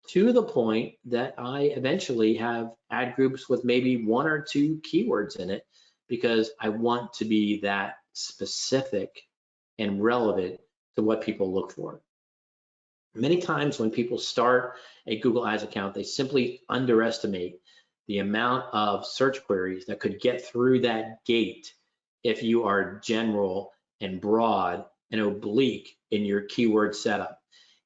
to the point that I eventually have ad groups with maybe 1 or 2 keywords in it, because I want to be that specific and relevant to what people look for. Many times when people start a Google Ads account, they simply underestimate the amount of search queries that could get through that gate if you are general and broad and oblique in your keyword setup.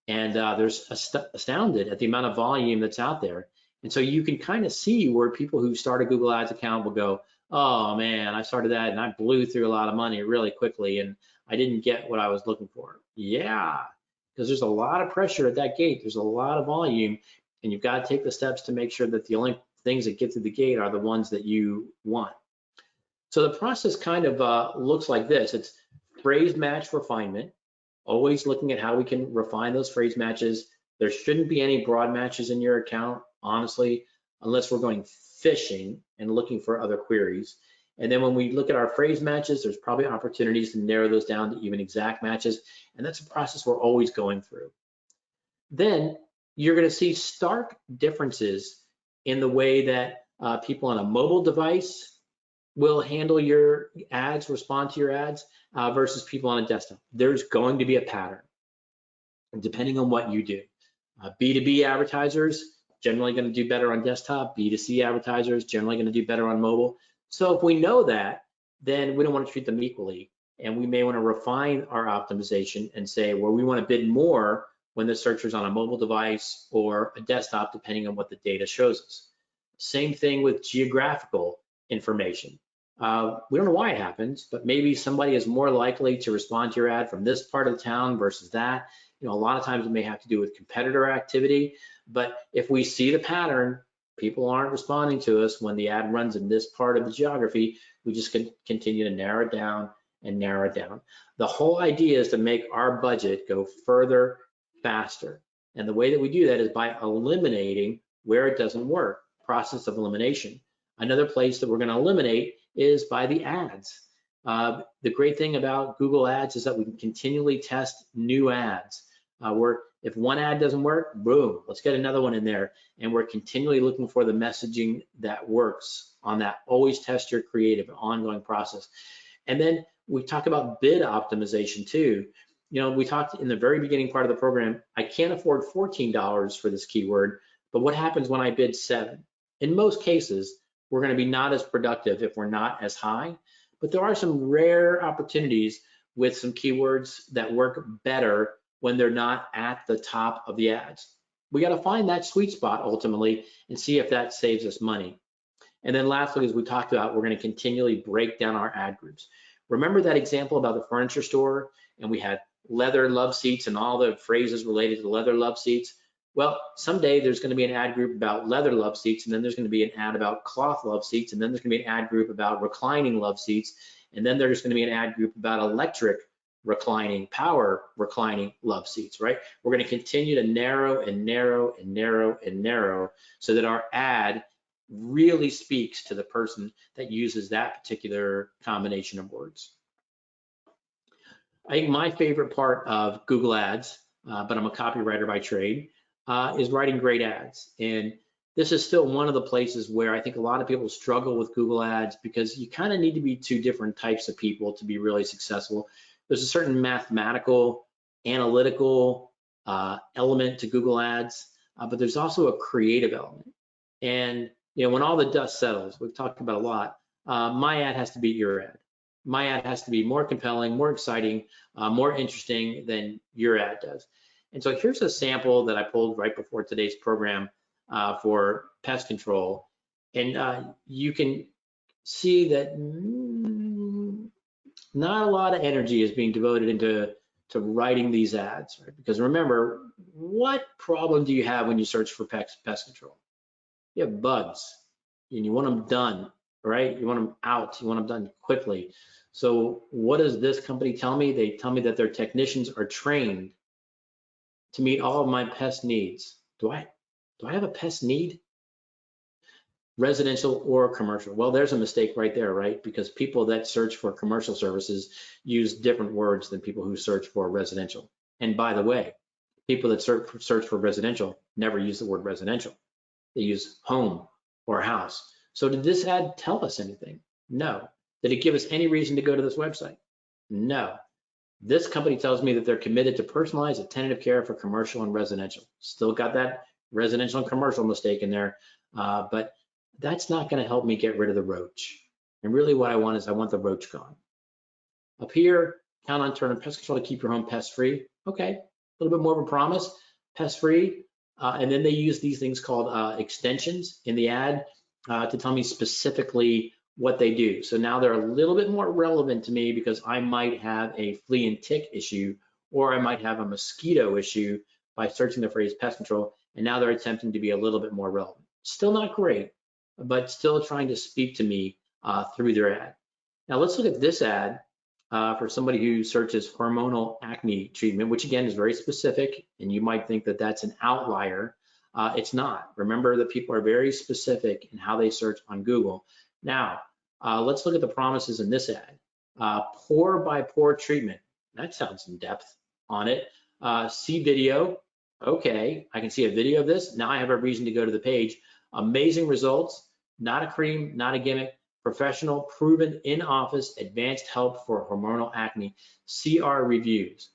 And there's astounded at the amount of volume that's out there. And so you can kind of see where people who start a Google Ads account will go, oh man, I started that and I blew through a lot of money really quickly and I didn't get what I was looking for. Yeah, because there's a lot of pressure at that gate. There's a lot of volume, and you've got to take the steps to make sure that the only things that get through the gate are the ones that you want. So the process kind of looks like this. It's phrase match refinement, always looking at how we can refine those phrase matches. There shouldn't be any broad matches in your account, honestly, unless we're going fishing and looking for other queries. And then when we look at our phrase matches, there's probably opportunities to narrow those down to even exact matches. And that's a process we're always going through. Then you're going to see stark differences in the way that people on a mobile device will handle your ads, respond to your ads, versus people on a desktop. There's going to be a pattern depending on what you do. B2B advertisers generally going to do better on desktop. B2C advertisers generally going to do better on mobile. So if we know that, then we don't want to treat them equally. And we may want to refine our optimization and say, well, we want to bid more when the searcher's on a mobile device or a desktop, depending on what the data shows us. Same thing with geographical information. We don't know why it happens, but maybe somebody is more likely to respond to your ad from this part of the town versus that. You know, a lot of times it may have to do with competitor activity, but if we see the pattern, people aren't responding to us when the ad runs in this part of the geography, we just can continue to narrow it down and narrow it down. The whole idea is to make our budget go further, faster. And the way that we do that is by eliminating where it doesn't work, process of elimination. Another place that we're going to eliminate is by the ads. The great thing about Google Ads is that we can continually test new ads. Where if one ad doesn't work, boom, let's get another one in there. And we're continually looking for the messaging that works on that. Always test your creative, ongoing process. And then we talk about bid optimization too. You know, we talked in the very beginning part of the program, I can't afford $14 for this keyword, but what happens when I bid $7? In most cases, we're going to be not as productive if we're not as high, but there are some rare opportunities with some keywords that work better when they're not at the top of the ads. We got to find that sweet spot ultimately and see if that saves us money. And then lastly, as we talked about, we're going to continually break down our ad groups. Remember that example about the furniture store, and we had leather love seats and all the phrases related to leather love seats? Well, someday there's going to be an ad group about leather love seats, and then there's going to be an ad about cloth love seats, and then there's going to be an ad group about reclining love seats, and then there's going to be an ad group about electric reclining, power reclining love seats, right? We're going to continue to narrow and narrow and narrow and narrow so that our ad really speaks to the person that uses that particular combination of words. I think my favorite part of Google Ads, but I'm a copywriter by trade, is writing great ads. And this is still one of the places where I think a lot of people struggle with Google Ads because you kind of need to be two different types of people to be really successful. There's a certain mathematical, analytical element to Google Ads, but there's also a creative element. And you know, when all the dust settles, we've talked about a lot, my ad has to beat your ad. My ad has to be more compelling, more exciting, more interesting than your ad does. And so here's a sample that I pulled right before today's program for pest control. And you can see that not a lot of energy is being devoted into writing these ads, right? Because remember, what problem do you have when you search for pest control? You have bugs and you want them done, right? You want them out, you want them done quickly. So what does this company tell me? They tell me that their technicians are trained to meet all of my pest needs. Do I have a pest need? Residential or commercial? Well, there's a mistake right there, right? Because people that search for commercial services use different words than people who search for residential. And by the way, people that search for residential never use the word residential. They use home or house. So did this ad tell us anything? No. Did it give us any reason to go to this website? No. This company tells me that they're committed to personalized attentive care for commercial and residential. Still got that residential and commercial mistake in there, but that's not going to help me get rid of the roach. And really what I want is I want the roach gone. Up here, count on Turner Pest Control to keep your home pest free. Okay, a little bit more of a promise, pest free. And then they use these things called extensions in the ad to tell me specifically what they do. So now they're a little bit more relevant to me because I might have a flea and tick issue, or I might have a mosquito issue by searching the phrase pest control. And now they're attempting to be a little bit more relevant. Still not great, but still trying to speak to me through their ad. Now let's look at this ad for somebody who searches hormonal acne treatment, which again is very specific, and you might think that that's an outlier. It's not. Remember that people are very specific in how they search on Google. Now, let's look at the promises in this ad. Pore by pore treatment. That sounds in depth on it. See video. Okay, I can see a video of this. Now I have a reason to go to the page. Amazing results, not a cream, not a gimmick, professional, proven in office, advanced help for hormonal acne. See our reviews.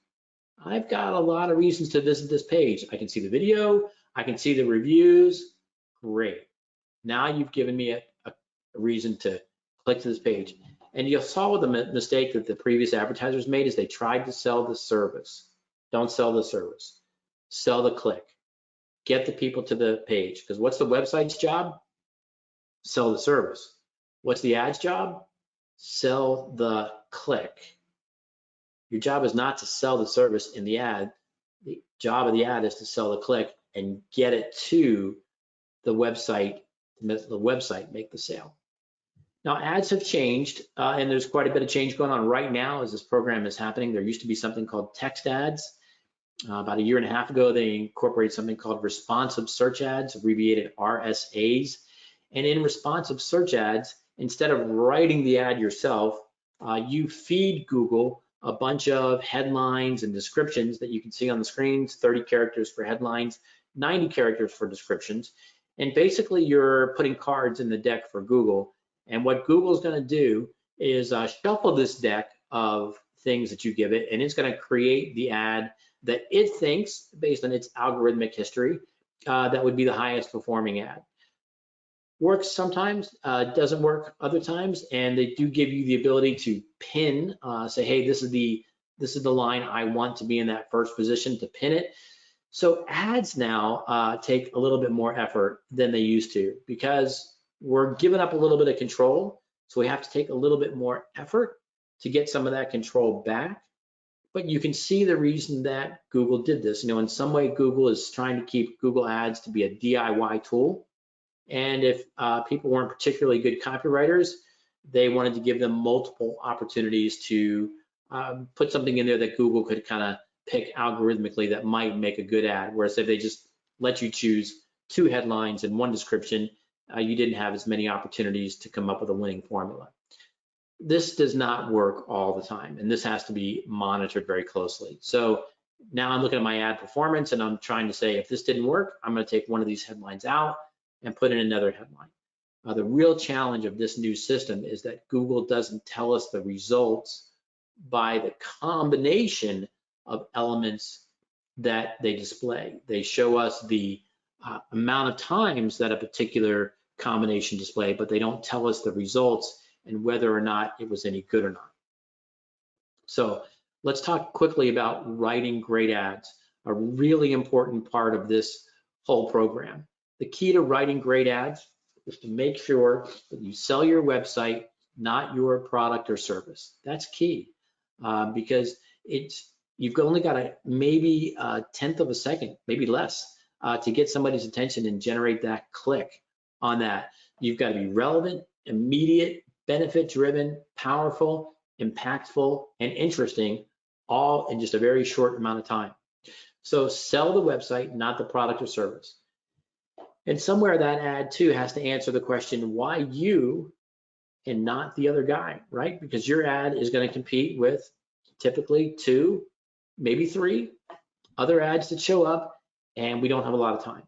I've got a lot of reasons to visit this page. I can see the video, I can see the reviews. Great. Now you've given me a reason to click to this page. And you saw the mistake that the previous advertisers made is they tried to sell the service. Don't sell the service. Sell the click. Get the people to the page. Because what's the website's job? Sell the service. What's the ad's job? Sell the click. Your job is not to sell the service in the ad. The job of the ad is to sell the click and get it to the website, make the sale. Now ads have changed, and there's quite a bit of change going on right now as this program is happening. There used to be something called text ads. About a year and a half ago, they incorporated something called responsive search ads, abbreviated RSAs. And in responsive search ads, instead of writing the ad yourself, you feed Google a bunch of headlines and descriptions that you can see on the screens, 30 characters for headlines, 90 characters for descriptions. And basically you're putting cards in the deck for Google. And what Google's gonna do is shuffle this deck of things that you give it, and it's gonna create the ad that it thinks, based on its algorithmic history, that would be the highest performing ad. Works sometimes, doesn't work other times, and they do give you the ability to pin, say, hey, this is the line I want to be in that first position, to pin it. So ads now take a little bit more effort than they used to, because we're giving up a little bit of control. So we have to take a little bit more effort to get some of that control back. But you can see the reason that Google did this. In some way, Google is trying to keep Google Ads to be a DIY tool. And if people weren't particularly good copywriters, they wanted to give them multiple opportunities to put something in there that Google could kind of pick algorithmically that might make a good ad. Whereas if they just let you choose 2 headlines and 1 description, you didn't have as many opportunities to come up with a winning formula. This does not work all the time, and this has to be monitored very closely. So now I'm looking at my ad performance, and I'm trying to say, if this didn't work, I'm going to take one of these headlines out and put in another headline. The real challenge of this new system is that Google doesn't tell us the results by the combination of elements that they display. They show us the amount of times that a particular combination displayed, but they don't tell us the results and whether or not it was any good or not. So let's talk quickly about writing great ads, a really important part of this whole program. The key to writing great ads is to make sure that you sell your website, not your product or service. That's key, because you've only got maybe a 1/10 of a second, maybe less, to get somebody's attention and generate that click on that. You've got to be relevant, immediate, benefit-driven, powerful, impactful, and interesting, all in just a very short amount of time. So sell the website, not the product or service. And somewhere that ad too has to answer the question, why you and not the other guy, right? Because your ad is going to compete with typically 2, maybe 3 other ads that show up, and we don't have a lot of time.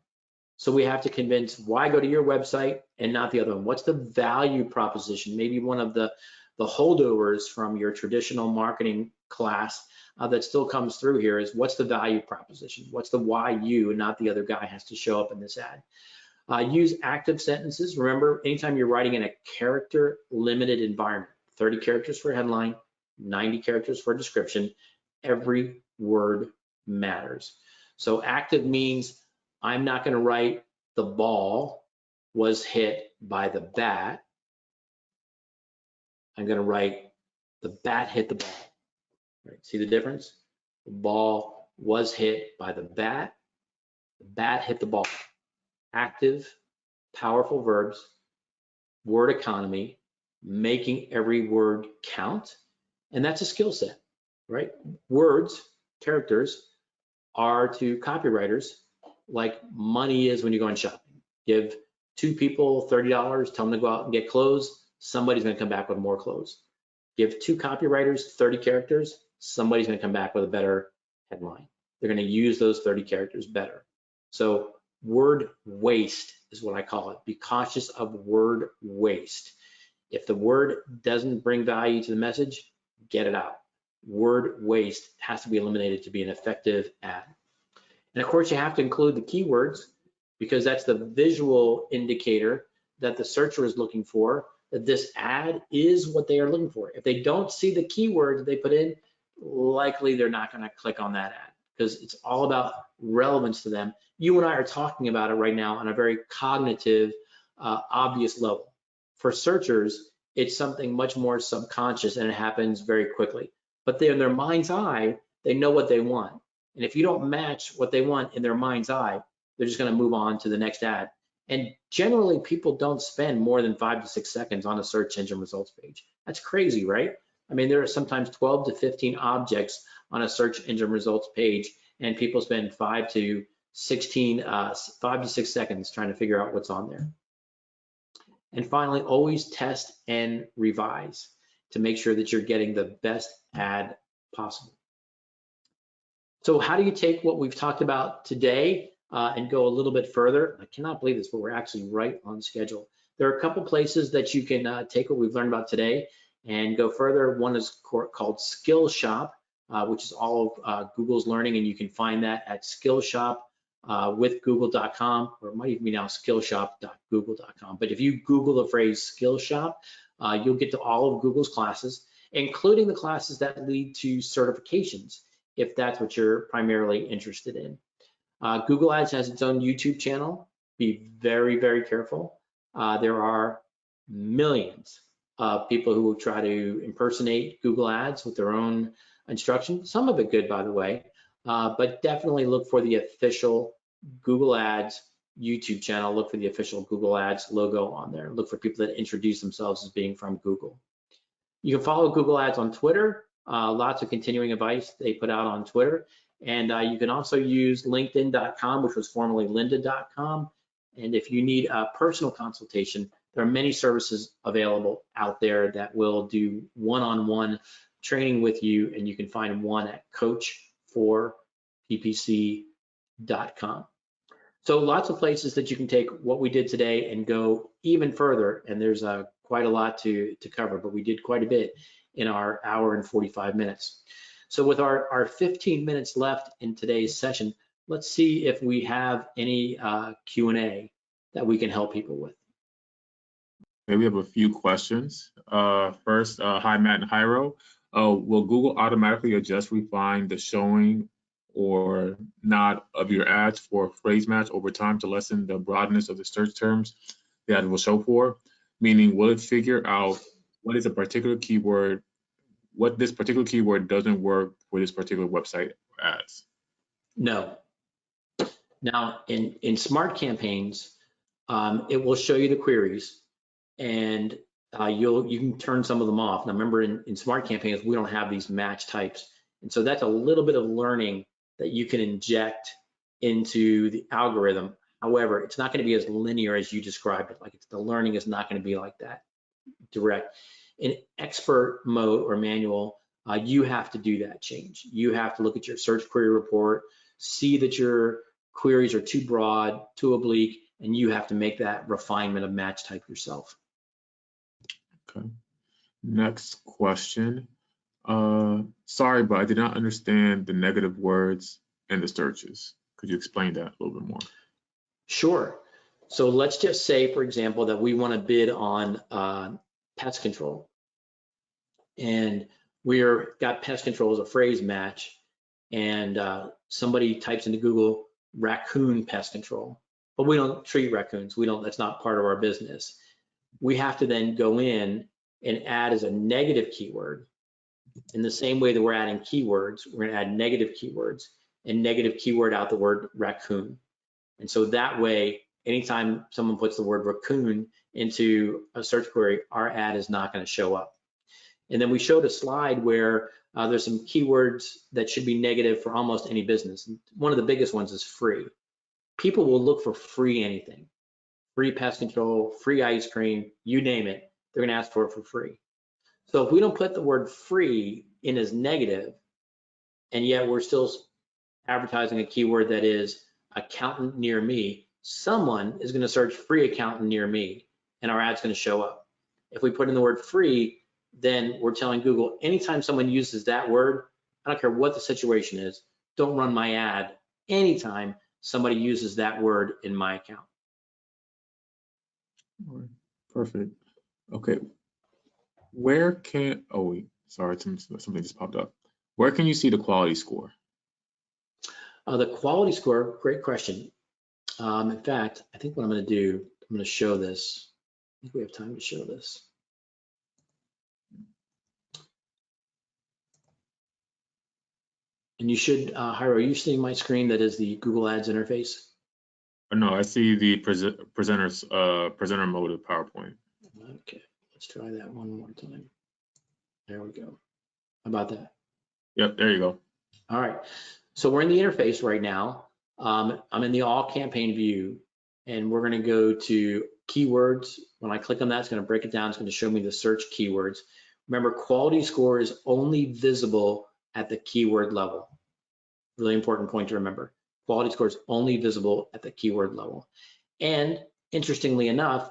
So we have to convince why go to your website and not the other one. What's the value proposition? Maybe one of the holdovers from your traditional marketing class that still comes through here is, what's the value proposition? What's the why you and not the other guy has to show up in this ad? Use active sentences. Remember, anytime you're writing in a character limited environment, 30 characters for a headline, 90 characters for a description, every word matters. So active means I'm not going to write the ball was hit by the bat. I'm going to write the bat hit the ball. Right? See the difference? The ball was hit by the bat hit the ball. Active, powerful verbs, word economy, making every word count, and that's a skill set, right? Words, characters, are to copywriters like money is when you're going shopping. Give 2 people $30, tell them to go out and get clothes, somebody's going to come back with more clothes. Give 2 copywriters 30 characters, somebody's going to come back with a better headline. They're going to use those 30 characters better. So word waste is what I call it. Be cautious of word waste. If the word doesn't bring value to the message, get it out. Word waste has to be eliminated to be an effective ad. And of course, you have to include the keywords, because that's the visual indicator that the searcher is looking for, that this ad is what they are looking for. If they don't see the keywords they put in, likely they're not going to click on that ad, because it's all about relevance to them. You and I are talking about it right now on a very cognitive, obvious level. For searchers, it's something much more subconscious, and it happens very quickly. But they're in their mind's eye, they know what they want. And if you don't match what they want in their mind's eye, they're just going to move on to the next ad. And generally, people don't spend more than 5 to 6 seconds on a search engine results page. That's crazy, right? I mean, there are sometimes 12 to 15 objects on a search engine results page, and people spend 5 to 6 seconds trying to figure out what's on there. And finally, always test and revise to make sure that you're getting the best ad possible. So how do you take what we've talked about today and go a little bit further? I cannot believe this, but we're actually right on schedule. There are a couple places that you can take what we've learned about today and go further. One is called Skillshop, which is all of Google's learning, and you can find that at skillshop.google.com, or it might even be now skillshop.google.com. But if you Google the phrase Skillshop, you'll get to all of Google's classes, including the classes that lead to certifications, if that's what you're primarily interested in. Google Ads has its own YouTube channel. Be very, very careful. There are millions of people who will try to impersonate Google Ads with their own instruction. Some of it good, by the way, but definitely look for the official Google Ads YouTube channel. Look for the official Google Ads logo on there. Look for people that introduce themselves as being from Google. You can follow Google Ads on Twitter. Lots of continuing advice they put out on Twitter. And you can also use LinkedIn.com, which was formerly lynda.com. And if you need a personal consultation, there are many services available out there that will do one-on-one training with you, and you can find one at coach4ppc.com. So lots of places that you can take what we did today and go even further, and there's quite a lot to cover, but we did quite a bit in our hour and 45 minutes. So with our 15 minutes left in today's session, let's see if we have any Q&A that we can help people with. Okay, we have a few questions. First, hi, Matt and Jairo. Will Google automatically adjust, refine the showing or not of your ads for phrase match over time to lessen the broadness of the search terms the ad will show for? Meaning, will it figure out what is a particular keyword, what this particular keyword doesn't work for this particular website ads? No. Now, in smart campaigns, it will show you the queries, and you can turn some of them off. Now, remember, in smart campaigns, we don't have these match types, and so that's a little bit of learning that you can inject into the algorithm. However, it's not going to be as linear as you described it. Like the learning is not going to be like that direct. In expert mode or manual, you have to do that change. You have to look at your search query report, see that your queries are too broad, too oblique, and you have to make that refinement of match type yourself. Okay. Next question. Sorry, but I did not understand the negative words and the searches. Could you explain that a little bit more? Sure. So let's just say, for example, that we want to bid on pest control. And we're got pest control as a phrase match, and somebody types into Google raccoon pest control, but we don't treat raccoons. That's not part of our business. We have to then go in and add as a negative keyword. In the same way that we're adding keywords, we're going to add negative keywords and negative keyword out the word raccoon. And so that way, anytime someone puts the word raccoon into a search query, our ad is not going to show up. And then we showed a slide where there's some keywords that should be negative for almost any business. One of the biggest ones is free. People will look for free anything. Free pest control, free ice cream, you name it, they're gonna ask for it for free. So if we don't put the word free in as negative, and yet we're still advertising a keyword that is accountant near me, someone is gonna search free accountant near me, and our ad's gonna show up. If we put in the word free, then we're telling Google, anytime someone uses that word, I don't care what the situation is, don't run my ad anytime somebody uses that word in my account. Perfect. Okay. Where can, oh wait, sorry, something just popped up. Where can you see the quality score? The quality score, great question. In fact, I think what I'm gonna do, I'm gonna show this. I think we have time to show this. And you should, Jairo, are you seeing my screen that is the Google Ads interface? No, I see the presenter mode of PowerPoint. Okay, let's try that one more time. There we go. How about that? Yep, there you go. All right, so we're in the interface right now. I'm in the all campaign view, and we're gonna go to keywords. When I click on that, it's gonna break it down. It's gonna show me the search keywords. Remember, quality score is only visible at the keyword level. Really important point to remember. Quality score is only visible at the keyword level. And interestingly enough,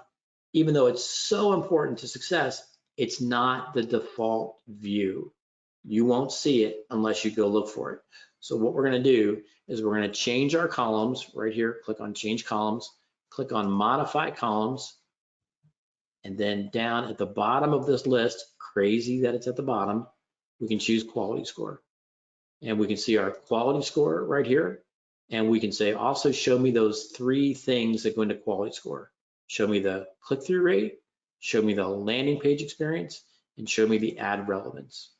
even though it's so important to success, it's not the default view. You won't see it unless you go look for it. So what we're gonna do is we're gonna change our columns right here, click on change columns, click on modify columns, and then down at the bottom of this list, crazy that it's at the bottom, we can choose quality score. And we can see our quality score right here. And we can say, also show me those 3 things that go into quality score. Show me the click-through rate, show me the landing page experience, and show me the ad relevance.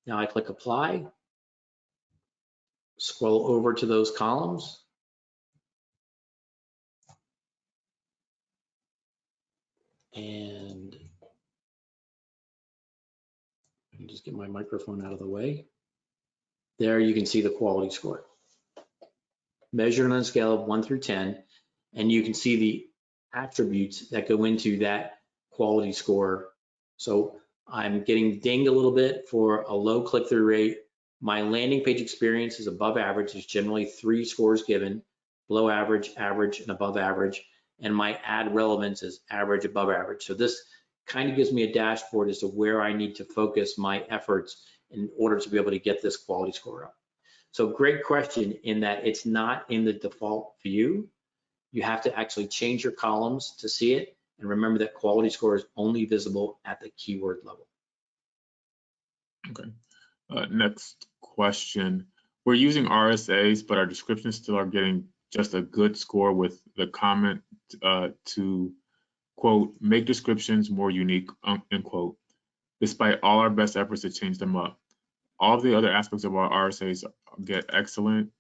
Now I click apply, scroll over to those columns. And let me just get my microphone out of the way. There you can see the quality score. Measured on a scale of 1 through 10, and you can see the attributes that go into that quality score. So I'm getting dinged a little bit for a low click-through rate. My landing page experience is above average. There's generally 3 scores given, below average, average, and above average. And my ad relevance is average, above average. So this kind of gives me a dashboard as to where I need to focus my efforts in order to be able to get this quality score up. So great question in that it's not in the default view. You have to actually change your columns to see it. And remember that quality score is only visible at the keyword level. Okay. Next question. We're using RSAs, but our descriptions still are getting just a good score with the comment to, quote, make descriptions more unique, end quote, despite all our best efforts to change them up. All of the other aspects of our RSAs get excellent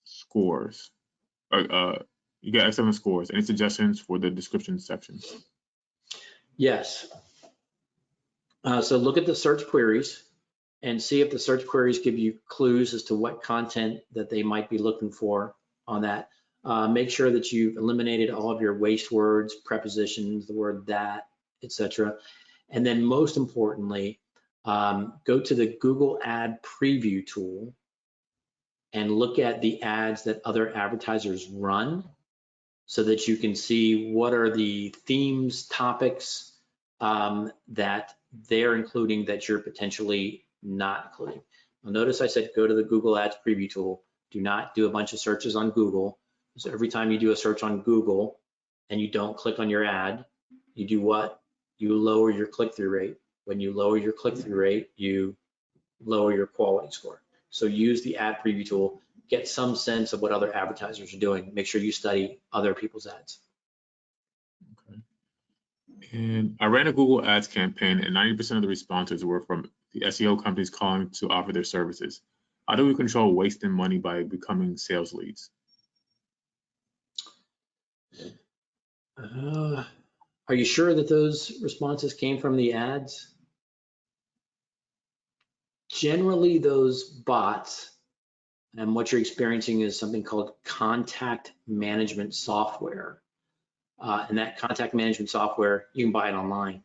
scores. You get excellent scores. Any suggestions for the description section? Yes. So look at the search queries and see if the search queries give you clues as to what content that they might be looking for on that. Make sure that you've eliminated all of your waste words, prepositions, the word that, etc. And then most importantly, go to the Google Ad Preview tool and look at the ads that other advertisers run so that you can see what are the themes, topics that they're including that you're potentially not including. Now notice I said go to the Google Ads Preview tool. Do not do a bunch of searches on Google. So every time you do a search on Google and you don't click on your ad, you do what? You lower your click-through rate. When you lower your click-through rate, you lower your quality score. So use the Ad Preview tool, get some sense of what other advertisers are doing. Make sure you study other people's ads. Okay. And I ran a Google Ads campaign, and 90% of the responses were from the SEO companies calling to offer their services. How do we control wasting money by becoming sales leads? Are you sure that those responses came from the ads? Generally, those bots, and what you're experiencing is something called contact management software. And that contact management software, you can buy it online,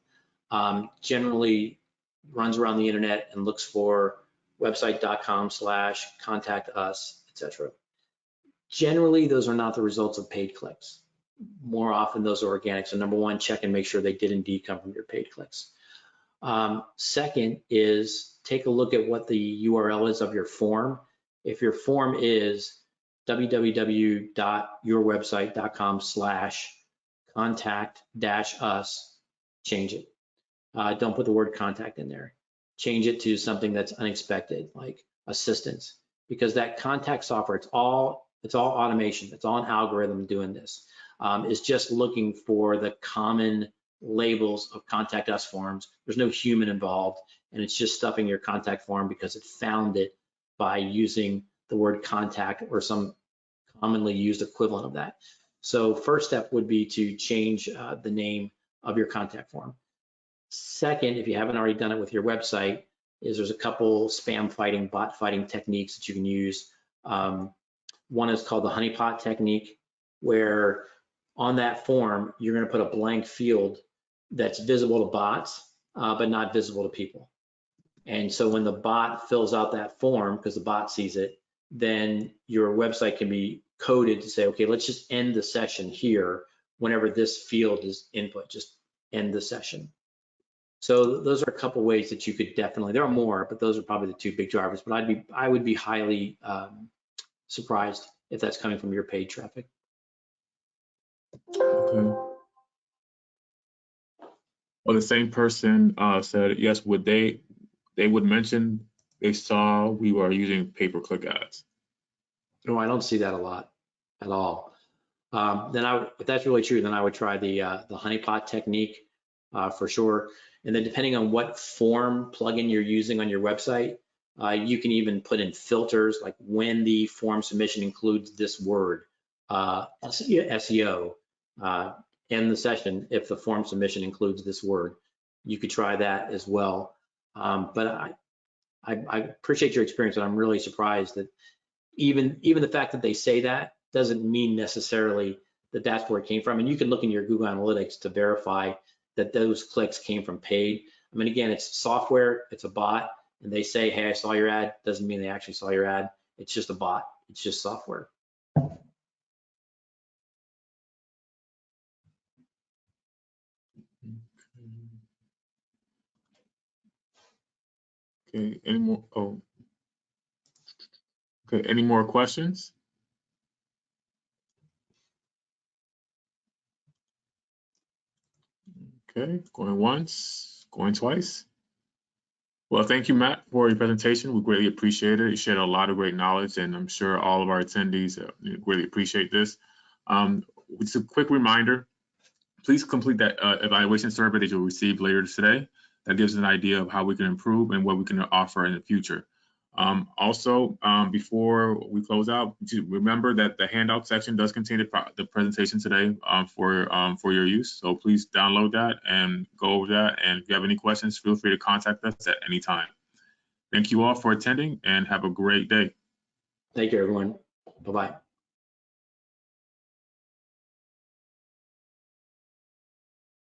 generally runs around the internet and looks for website.com/contact us, etc. Generally, those are not the results of paid clicks. More often, those are organic. So number one, check and make sure they did indeed come from your paid clicks. Second is take a look at what the URL is of your form. If your form is www.yourwebsite.com/contact-us, change it. Don't put the word contact in there. Change it to something that's unexpected, like assistance, because that contact software, it's all automation. It's all an algorithm doing this. It's just looking for the common labels of contact us forms. There's no human involved, and it's just stuffing your contact form because it found it by using the word contact or some commonly used equivalent of that. So first step would be to change the name of your contact form. Second, if you haven't already done it with your website, is there's a couple spam fighting, bot fighting techniques that you can use. One is called the honeypot technique, where on that form, you're going to put a blank field that's visible to bots, but not visible to people. And so when the bot fills out that form, because the bot sees it, then your website can be coded to say, okay, let's just end the session here whenever this field is input, just end the session. So those are a couple ways that you could definitely, there are more, but those are probably the two big drivers. But I would be highly surprised if that's coming from your paid traffic. Okay. Well, the same person said, yes, they would mention they saw we were using pay-per-click ads. No, I don't see that a lot at all. If that's really true, then I would try the honeypot technique for sure. And then depending on what form plugin you're using on your website, you can even put in filters like when the form submission includes this word, SEO, in the session, if the form submission includes this word. You could try that as well. But I appreciate your experience, and I'm really surprised that even the fact that they say that doesn't mean necessarily that that's where it came from. And you can look in your Google Analytics to verify that those clicks came from paid. I mean, again, it's software, it's a bot, and they say, hey, I saw your ad, doesn't mean they actually saw your ad. It's just a bot, it's just software. Okay, any more? Oh, okay, any more questions? Okay, going once, going twice. Well, thank you, Matt, for your presentation. We greatly appreciate it. You shared a lot of great knowledge, and I'm sure all of our attendees really appreciate this. Just a quick reminder, please complete that evaluation survey that you'll receive later today. That gives an idea of how we can improve and what we can offer in the future. Also, before we close out, remember that the handout section does contain the presentation today for your use. So please download that and go over that. And if you have any questions, feel free to contact us at any time. Thank you all for attending and have a great day. Thank you, everyone. Bye-bye.